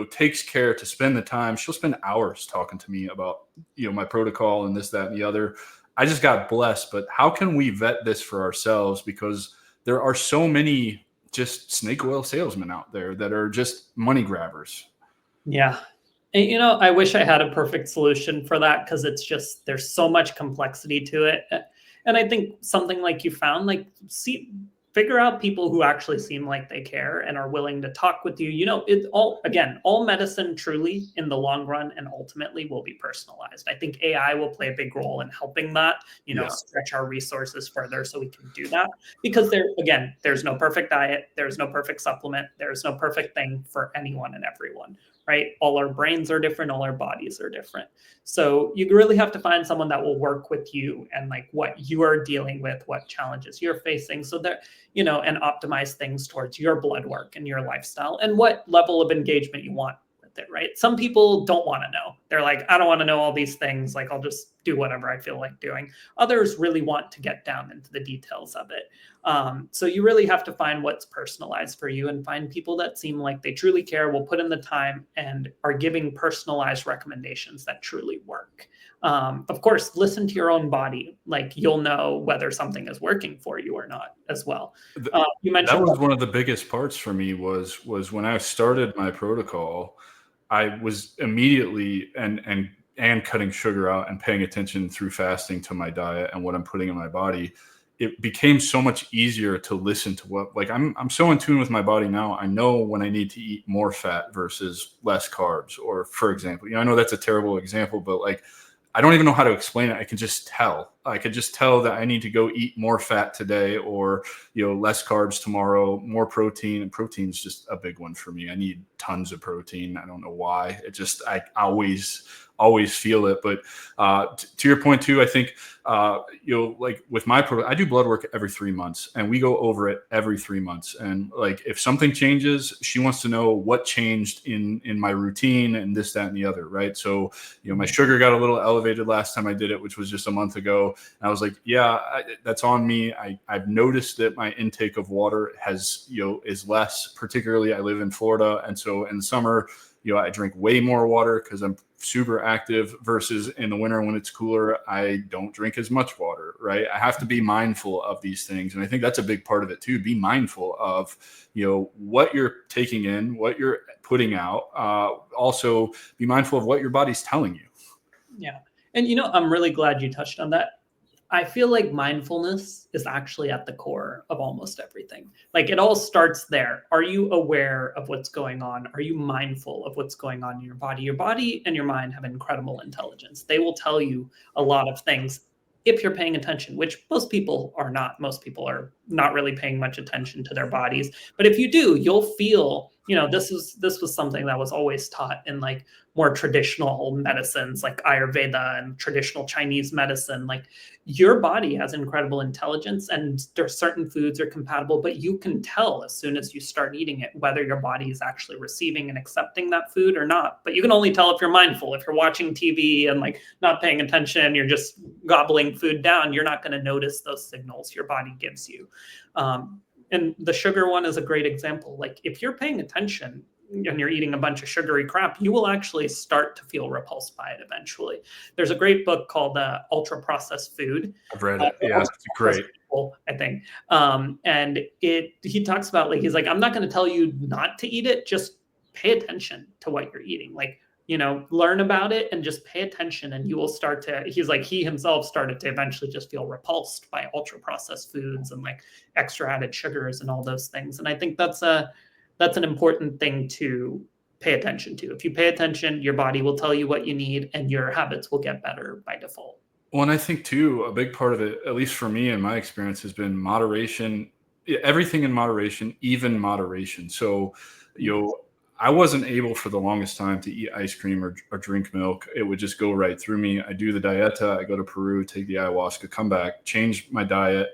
takes care to spend the time. She'll spend hours talking to me about, my protocol and this, that, and the other. I just got blessed, but how can we vet this for ourselves? Because there are so many just snake oil salesmen out there that are just money grabbers. Yeah. And, I wish I had a perfect solution for that, because it's just, there's so much complexity to it. And I think something like you found, like, figure out people who actually seem like they care and are willing to talk with you. All medicine truly in the long run and ultimately will be personalized. I think AI will play a big role in helping that, stretch our resources further so we can do that. Because there's no perfect diet. There's no perfect supplement. There's no perfect thing for anyone and everyone, right? All our brains are different. All our bodies are different. So you really have to find someone that will work with you and like what you are dealing with, what challenges you're facing, so that, and optimize things towards your blood work and your lifestyle and what level of engagement you want with it, right? Some people don't want to know. They're like, I don't want to know all these things. Like, I'll just do whatever I feel like doing. Others really want to get down into the details of it. So you really have to find what's personalized for you and find people that seem like they truly care, will put in the time, and are giving personalized recommendations that truly work. Of course, listen to your own body. Like, you'll know whether something is working for you or not as well. You mentioned that was one of the biggest parts for me was when I started my protocol, I was immediately and cutting sugar out and paying attention through fasting to my diet and what I'm putting in my body. It became so much easier to listen to what, like, I'm so in tune with my body now. I know when I need to eat more fat versus less carbs, or, for example, I know that's a terrible example, but like, I don't even know how to explain it. I can just tell. I could just tell that I need to go eat more fat today, or, less carbs tomorrow, more protein. And protein is just a big one for me. I need tons of protein. I don't know why. I always feel it. But to your point too, I think, like with my I do blood work every 3 months, and we go over it every 3 months. And like, if something changes, she wants to know what changed in my routine and this, that, and the other. Right. So, my sugar got a little elevated last time I did it, which was just a month ago. And I was like, yeah, that's on me. I've noticed that my intake of water is less, particularly I live in Florida. And so in the summer, I drink way more water because I'm super active, versus in the winter when it's cooler, I don't drink as much water, right? I have to be mindful of these things. And I think that's a big part of it too. Be mindful of, what you're taking in, what you're putting out. Also be mindful of what your body's telling you. Yeah. And, I'm really glad you touched on that. I feel like mindfulness is actually at the core of almost everything. Like, it all starts there. Are you aware of what's going on? Are you mindful of what's going on in your body? Your body and your mind have incredible intelligence. They will tell you a lot of things if you're paying attention, which most people are not. Most people are not really paying much attention to their bodies. But if you do, you'll feel, this was something that was always taught in like more traditional medicines like Ayurveda and traditional Chinese medicine. Like, your body has incredible intelligence, and there's certain foods are compatible, but you can tell as soon as you start eating it whether your body is actually receiving and accepting that food or not. But you can only tell if you're mindful. If you're watching TV and like not paying attention, you're just gobbling food down, you're not going to notice those signals your body gives you. And the sugar one is a great example. Like, if you're paying attention and you're eating a bunch of sugary crap, you will actually start to feel repulsed by it eventually. There's a great book called Ultra Processed Food. I've read it. Yeah, it's great. People, I think. And he talks about, like, he's like, I'm not going to tell you not to eat it. Just pay attention to what you're eating. Like, learn about it and just pay attention, and you will start to, he's like, he himself started to eventually just feel repulsed by ultra processed foods and like extra added sugars and all those things. And I think that's an important thing to pay attention to. If you pay attention, your body will tell you what you need, and your habits will get better by default. Well, and I think too, a big part of it, at least for me and my experience, has been moderation. Everything in moderation, even moderation. So, I wasn't able for the longest time to eat ice cream or drink milk. It would just go right through me. I do the dieta. I go to Peru, take the ayahuasca, come back, change my diet.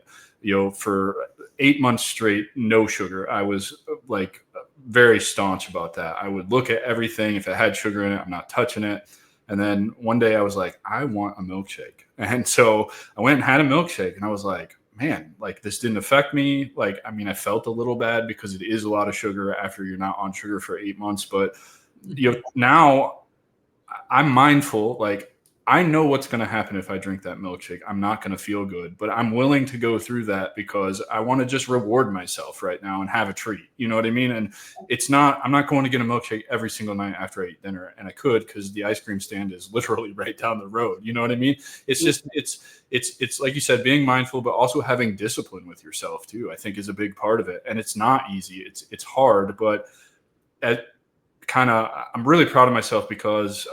For 8 months straight, no sugar. I was like very staunch about that. I would look at everything. If it had sugar in it, I'm not touching it. And then one day I was like, I want a milkshake. And so I went and had a milkshake, and I was like, man, like this didn't affect me. Like, I mean, I felt a little bad because it is a lot of sugar after you're not on sugar for 8 months. But now I'm mindful. Like, I know what's going to happen if I drink that milkshake. I'm not going to feel good, but I'm willing to go through that because I want to just reward myself right now and have a treat. You know what I mean? And I'm not going to get a milkshake every single night after I eat dinner. And I could, because the ice cream stand is literally right down the road. You know what I mean? It's just, it's like you said, being mindful, but also having discipline with yourself too, I think is a big part of it. And it's not easy. It's hard, but I'm really proud of myself because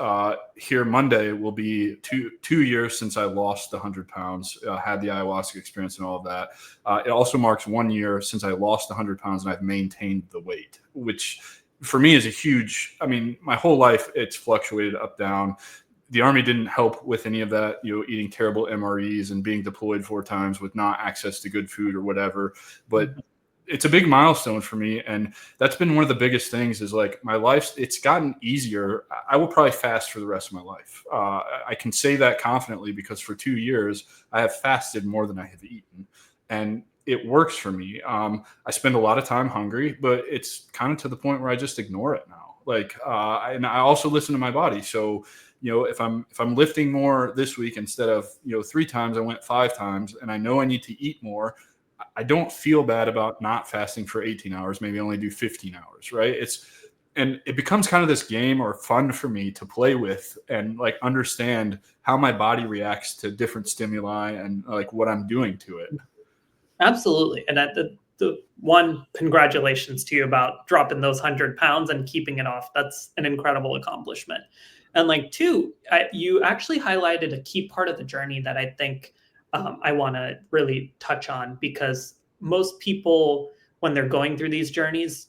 here Monday will be two years since I lost the 100 pounds, had the ayahuasca experience and all of that. It also marks 1 year since I lost the 100 pounds and I've maintained the weight, which for me is a huge, I mean, my whole life it's fluctuated up, down. The Army didn't help with any of that, eating terrible MREs and being deployed 4 times with not access to good food or whatever. But it's a big milestone for me. And that's been one of the biggest things is like my life, it's gotten easier. I will probably fast for the rest of my life. I can say that confidently because for 2 years, I have fasted more than I have eaten. And it works for me. I spend a lot of time hungry, but it's kind of to the point where I just ignore it now. Like, and I also listen to my body. So, if I'm lifting more this week, instead of, 3 times, I went 5 times, and I know I need to eat more. I don't feel bad about not fasting for 18 hours, maybe only do 15 hours, right? And it becomes kind of this game or fun for me to play with and like understand how my body reacts to different stimuli and like what I'm doing to it. Absolutely. And the one, congratulations to you about dropping those 100 pounds and keeping it off. That's an incredible accomplishment. And like 2, you actually highlighted a key part of the journey that I think I want to really touch on, because most people, when they're going through these journeys,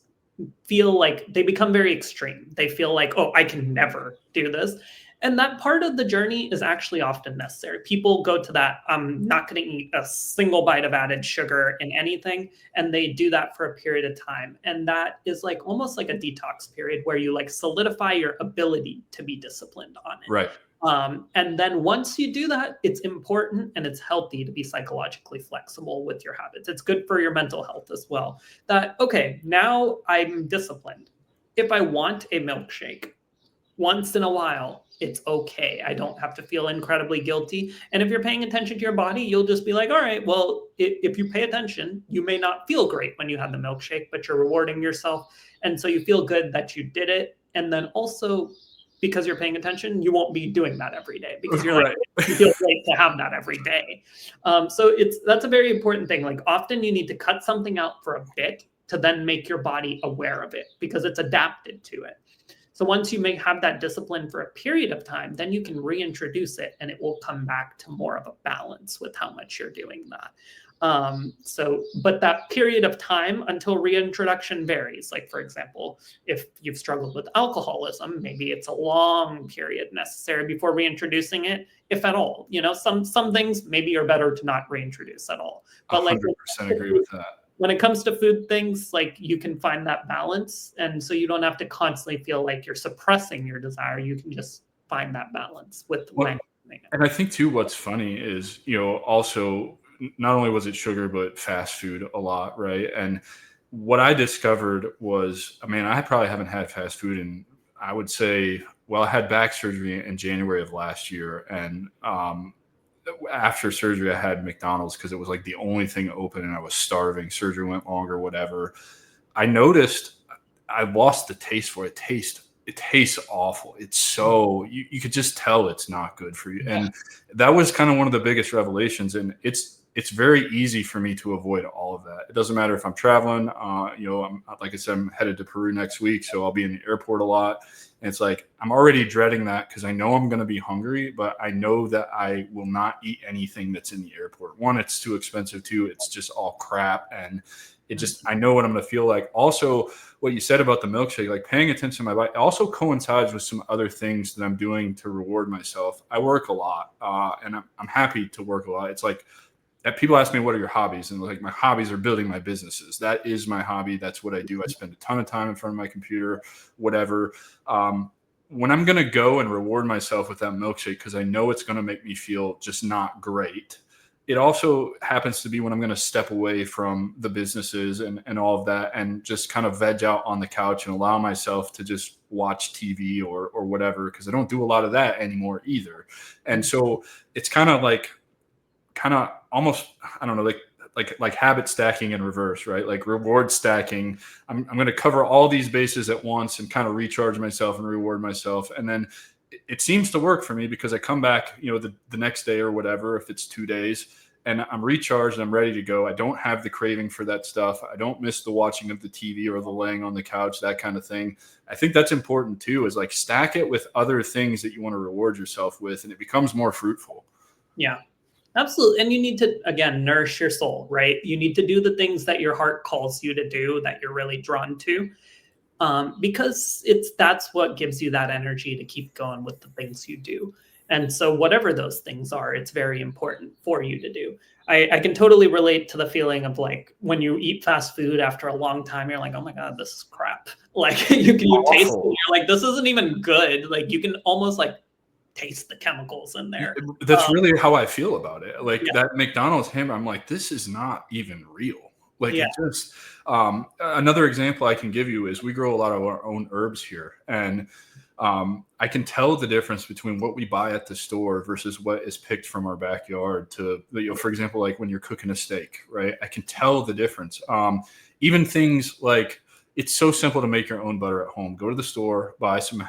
feel like they become very extreme. They feel like, oh, I can never do this. And that part of the journey is actually often necessary. People go to that, I'm not going to eat a single bite of added sugar in anything. And they do that for a period of time. And that is like almost like a detox period where you like solidify your ability to be disciplined on it. Right. And then once you do that, it's important and it's healthy to be psychologically flexible with your habits. It's good for your mental health as well. That, okay, now I'm disciplined. If I want a milkshake once in a while, it's okay. I don't have to feel incredibly guilty. And if you're paying attention to your body, you'll just be like, all right, well, if you pay attention, you may not feel great when you have the milkshake, but you're rewarding yourself. And so you feel good that you did it. And then also, because you're paying attention, you won't be doing that every day because you're like, you feel great to have that every day. So that's a very important thing. Like often you need to cut something out for a bit to then make your body aware of it because it's adapted to it. So once you have that discipline for a period of time, then you can reintroduce it and it will come back to more of a balance with how much you're doing that. But that period of time until reintroduction varies. Like, for example, if you've struggled with alcoholism, maybe it's a long period necessary before reintroducing it, if at all. Some things maybe are better to not reintroduce at all. But 100% agree with that. When it comes to food things, like you can find that balance. And so you don't have to constantly feel like you're suppressing your desire. You can just find that balance with when. And I think too, what's funny is, also not only was it sugar, but fast food a lot. Right. And what I discovered was, I probably haven't had fast food in, I would say, I had back surgery in January of last year. And, after surgery, I had McDonald's because it was like the only thing open and I was starving. Surgery went longer, whatever. I noticed I lost the taste for it. It tastes awful. It's so, you could just tell it's not good for you. And that was kind of one of the biggest revelations. And it's very easy for me to avoid all of that. It doesn't matter if I'm traveling, like I said, I'm headed to Peru next week. So I'll be in the airport a lot. And it's like, I'm already dreading that because I know I'm going to be hungry, but I know that I will not eat anything that's in the airport. 1, it's too expensive. 2, it's just all crap. And I know what I'm going to feel like. Also, what you said about the milkshake, like paying attention to my body, also coincides with some other things that I'm doing to reward myself. I work a lot, and I'm happy to work a lot. It's like, people ask me, what are your hobbies? And like, my hobbies are building my businesses. That is my hobby. That's what I do. I spend a ton of time in front of my computer, whatever. when I'm going to go and reward myself with that milkshake, because I know it's going to make me feel just not great, it also happens to be when I'm going to step away from the businesses and all of that and just kind of veg out on the couch and allow myself to just watch TV or whatever, because I don't do a lot of that anymore either. And so it's kind of almost, I don't know, like habit stacking in reverse, right? Like reward stacking. I'm going to cover all these bases at once and kind of recharge myself and reward myself. And then it seems to work for me because I come back, the next day or whatever, if it's 2 days, and I'm recharged and I'm ready to go. I don't have the craving for that stuff. I don't miss the watching of the TV or the laying on the couch, that kind of thing. I think that's important too, is like stack it with other things that you want to reward yourself with, and it becomes more fruitful. Yeah. Absolutely. And you need to, again, nourish your soul, right? You need to do the things that your heart calls you to do, that you're really drawn to, because that's what gives you that energy to keep going with the things you do. And so whatever those things are, it's very important for you to do. I can totally relate to the feeling of like when you eat fast food after a long time, you're like, oh my God, this is crap. Like you taste it, you're like, this isn't even good. Like you can almost like taste the chemicals in there. That's really how I feel about it. Like that McDonald's hamburger, I'm like, this is not even real. Like it just, another example I can give you is we grow a lot of our own herbs here. And I can tell the difference between what we buy at the store versus what is picked from our backyard to, for example, like when you're cooking a steak, right? I can tell the difference. Even things like, it's so simple to make your own butter at home. Go to the store, buy some,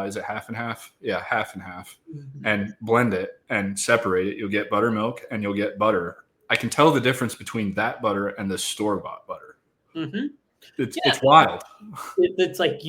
is it half and half? Yeah, half and half, and blend it and separate it. You'll get buttermilk and you'll get butter. I can tell the difference between that butter and the store-bought butter. Mm-hmm. It's wild. It's like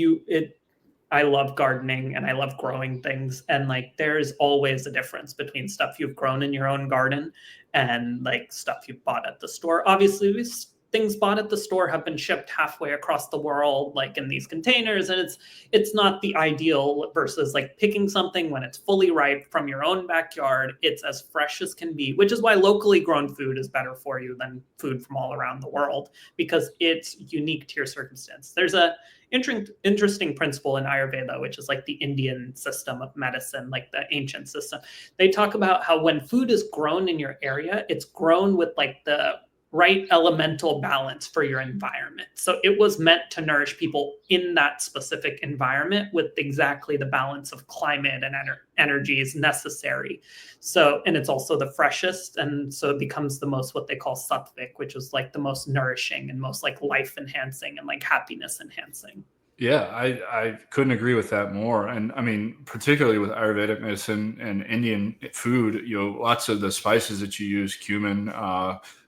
I love gardening and I love growing things. And like, there's always a difference between stuff you've grown in your own garden and like stuff you bought at the store. Obviously, things bought at the store have been shipped halfway across the world, like in these containers. And it's not the ideal versus like picking something when it's fully ripe from your own backyard. It's as fresh as can be, which is why locally grown food is better for you than food from all around the world, because it's unique to your circumstance. There's a interesting principle in Ayurveda, which is like the Indian system of medicine, like the ancient system. They talk about how when food is grown in your area, it's grown with like the right elemental balance for your environment. So it was meant to nourish people in that specific environment with exactly the balance of climate and energies necessary. So, and it's also the freshest. And so it becomes the most, what they call sattvic, which is like the most nourishing and most like life enhancing and like happiness enhancing. Yeah, I couldn't agree with that more. And I mean, particularly with Ayurvedic medicine and Indian food, lots of the spices that you use, cumin,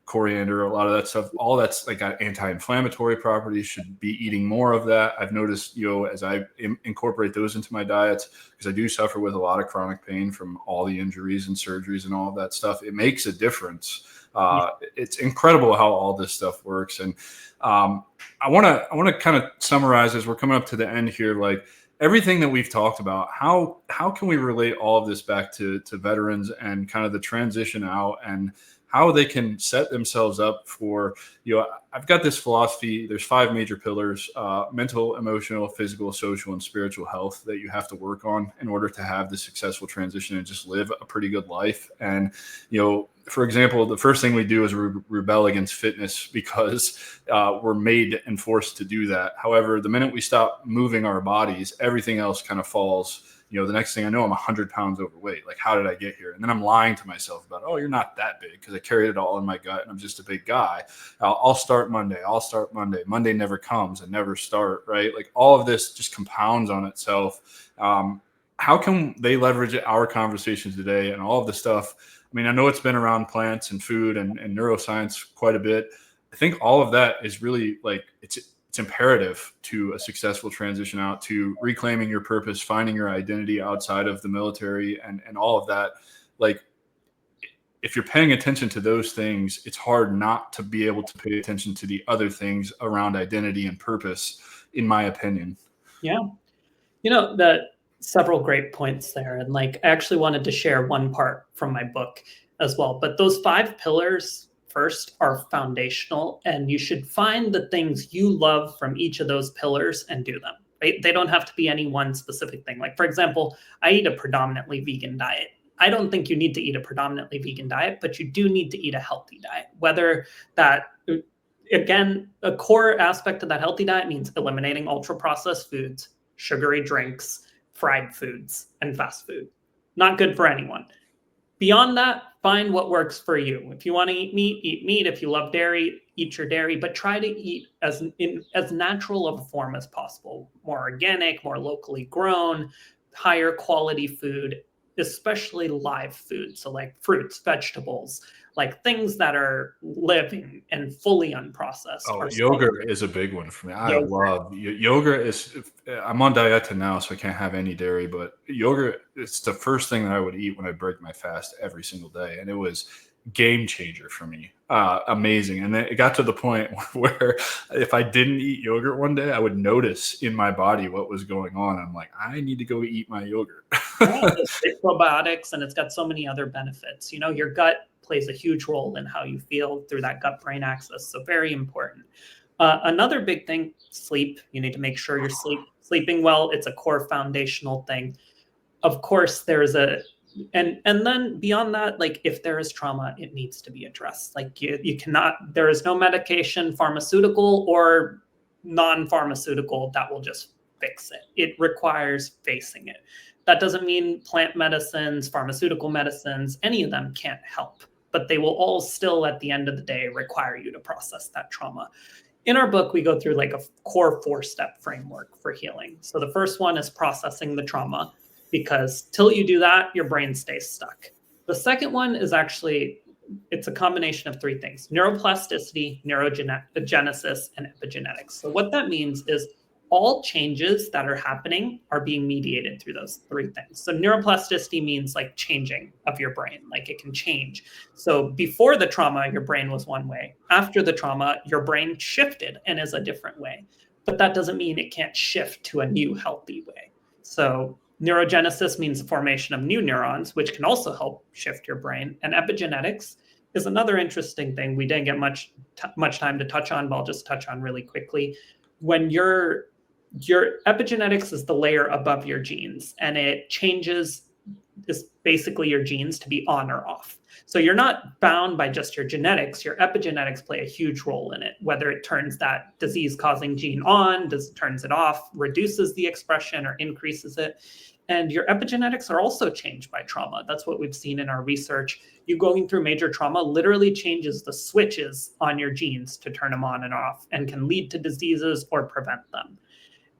coriander, a lot of that stuff, all that's like got anti-inflammatory properties, should be eating more of that. I've noticed, as I incorporate those into my diets, because I do suffer with a lot of chronic pain from all the injuries and surgeries and all of that stuff, it makes a difference. It's incredible how all this stuff works. And I want to kind of summarize as we're coming up to the end here, like everything that we've talked about, how can we relate all of this back to veterans and kind of the transition out and how they can set themselves up for, I've got this philosophy. There's 5 major pillars: mental, emotional, physical, social, and spiritual health that you have to work on in order to have the successful transition and just live a pretty good life. And, for example, the first thing we do is rebel against fitness because we're made and forced to do that. However, the minute we stop moving our bodies, everything else kind of falls. The next thing I know, I'm 100 pounds overweight. Like, how did I get here? And then I'm lying to myself about, oh, you're not that big, because I carried it all in my gut and I'm just a big guy. I'll start Monday. Monday never comes and never start, right? Like all of this just compounds on itself. How can they leverage our conversations today and all of the stuff? I mean, I know it's been around plants and food and neuroscience quite a bit. I think all of that is really like, it's imperative to a successful transition out, to reclaiming your purpose, finding your identity outside of the military and all of that. Like, if you're paying attention to those things, it's hard not to be able to pay attention to the other things around identity and purpose, in my opinion. Yeah. That several great points there. And like, I actually wanted to share one part from my book as well, but those 5 pillars first are foundational, and you should find the things you love from each of those pillars and do them. right? They don't have to be any one specific thing. Like, for example, I eat a predominantly vegan diet. I don't think you need to eat a predominantly vegan diet, but you do need to eat a healthy diet. Whether that, again, a core aspect of that healthy diet means eliminating ultra processed foods, sugary drinks, fried foods, and fast food. Not good for anyone. Beyond that, find what works for you. If you want to eat meat, eat meat. If you love dairy, eat your dairy, but try to eat as natural of a form as possible. More organic, more locally grown, higher quality food, especially live food. So like fruits, vegetables, like things that are living and fully unprocessed. Oh, yogurt is a big one for me. I love yogurt. I'm on dieta now, so I can't have any dairy, but yogurt, it's the first thing that I would eat when I break my fast every single day. And it was game changer for me. Amazing. And then it got to the point where if I didn't eat yogurt one day, I would notice in my body what was going on. I'm like, I need to go eat my yogurt. It's probiotics, and it's got so many other benefits. Your gut plays a huge role in how you feel through that gut-brain axis. So very important. Another big thing, sleep. You need to make sure you're sleeping well. It's a core foundational thing. Of course, there's and then beyond that, like if there is trauma, it needs to be addressed. Like you cannot, there is no medication, pharmaceutical or non-pharmaceutical, that will just fix it. It requires facing it. That doesn't mean plant medicines, pharmaceutical medicines, any of them can't help, but they will all still at the end of the day require you to process that trauma. In our book, we go through like a core 4-step framework for healing. So the first one is processing the trauma, because till you do that, your brain stays stuck. The second one is actually, it's a combination of 3 things: neuroplasticity, neurogenesis, and epigenetics. So what that means is all changes that are happening are being mediated through those 3 things. So neuroplasticity means like changing of your brain, like it can change. So before the trauma, your brain was one way. After the trauma, your brain shifted and is a different way. But that doesn't mean it can't shift to a new healthy way. So neurogenesis means the formation of new neurons, which can also help shift your brain. And epigenetics is another interesting thing we didn't get much time to touch on, but I'll just touch on really quickly. When your epigenetics is the layer above your genes, and it changes basically your genes to be on or off. So you're not bound by just your genetics. Your epigenetics play a huge role in it, whether it turns that disease-causing gene on, turns it off, reduces the expression, or increases it. And your epigenetics are also changed by trauma. That's what we've seen in our research. You going through major trauma literally changes the switches on your genes to turn them on and off, and can lead to diseases or prevent them.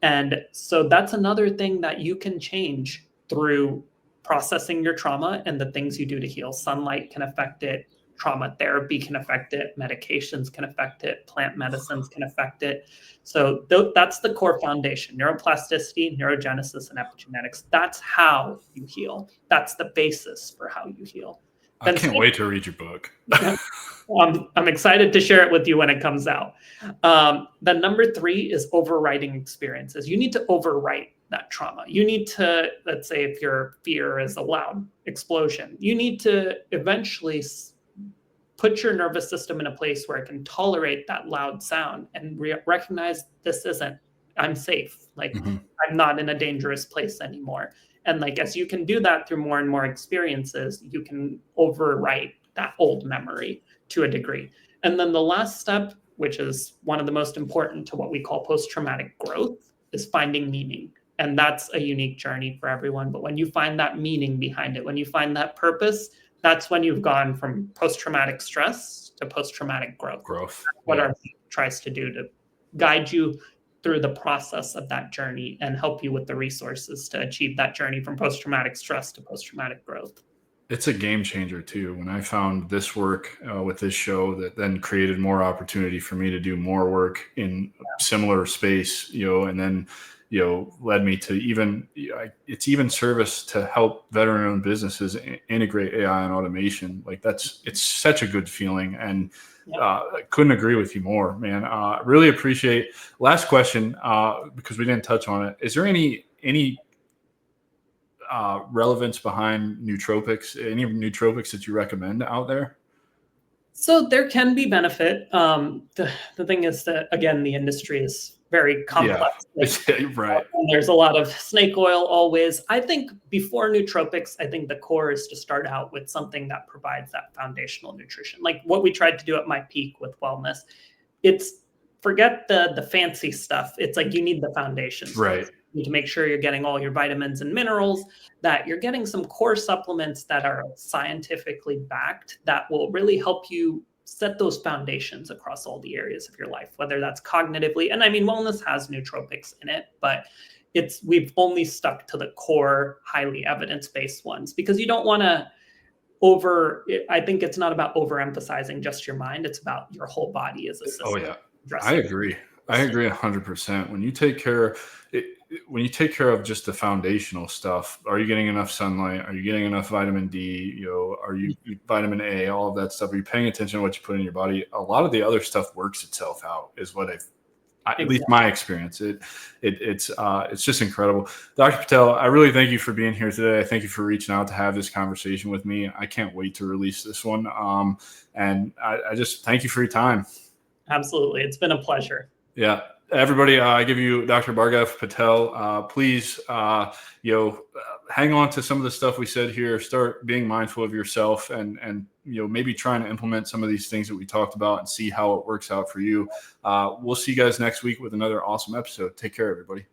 And so that's another thing that you can change through processing your trauma and the things you do to heal. Sunlight can affect it. Trauma therapy can affect it. Medications can affect it. Plant medicines can affect it. So that's the core foundation: neuroplasticity, neurogenesis, and epigenetics. That's how you heal. That's the basis for how you heal. I can't wait to read your book. I'm excited to share it with you when it comes out. The number 3 is overwriting experiences. You need to overwrite that trauma. You need to, let's say if your fear is a loud explosion, you need to eventually put your nervous system in a place where it can tolerate that loud sound and recognize I'm safe. Like I'm not in a dangerous place anymore. And like, as you can do that through more and more experiences, you can overwrite that old memory to a degree. And then the last step, which is one of the most important to what we call post-traumatic growth, is finding meaning. And that's a unique journey for everyone. But when you find that meaning behind it, when you find that purpose, that's when you've gone from post-traumatic stress to post-traumatic growth. That's what our book tries to do, to guide you through the process of that journey and help you with the resources to achieve that journey from post-traumatic stress to post-traumatic growth. It's a game changer too. When I found this work with this show, that then created more opportunity for me to do more work in a similar space, and then, led me to it's even service to help veteran-owned businesses integrate AI and automation. Like it's such a good feeling, and I couldn't agree with you more, man. Really appreciate. Last question, because we didn't touch on it. Is there any relevance behind nootropics? Any nootropics that you recommend out there? So there can be benefit. The thing is that, again, the industry is very complex. Yeah, right. And there's a lot of snake oil always. I think before nootropics, I think the core is to start out with something that provides that foundational nutrition. Like what we tried to do at my peak with wellness. It's forget the fancy stuff. It's like you need the foundations. Right. You need to make sure you're getting all your vitamins and minerals, that you're getting some core supplements that are scientifically backed that will really help you set those foundations across all the areas of your life, whether that's cognitively. And I mean, wellness has nootropics in it, but we've only stuck to the core, highly evidence-based ones because you don't want to I think it's not about overemphasizing just your mind. It's about your whole body as a system. Oh yeah. I agree 100%. When you take care of just the foundational stuff, are you getting enough sunlight? Are you getting enough vitamin D? Are you vitamin A, all of that stuff? Are you paying attention to what you put in your body? A lot of the other stuff works itself out is what at least my experience. It's just incredible. Dr. Patel, I really thank you for being here today. I thank you for reaching out to have this conversation with me. I can't wait to release this one. And I just thank you for your time. Absolutely. It's been a pleasure. Yeah. Everybody, I give you Dr. Bhargav Patel. Please, hang on to some of the stuff we said here. Start being mindful of yourself and maybe trying to implement some of these things that we talked about and see how it works out for you. We'll see you guys next week with another awesome episode. Take care, everybody.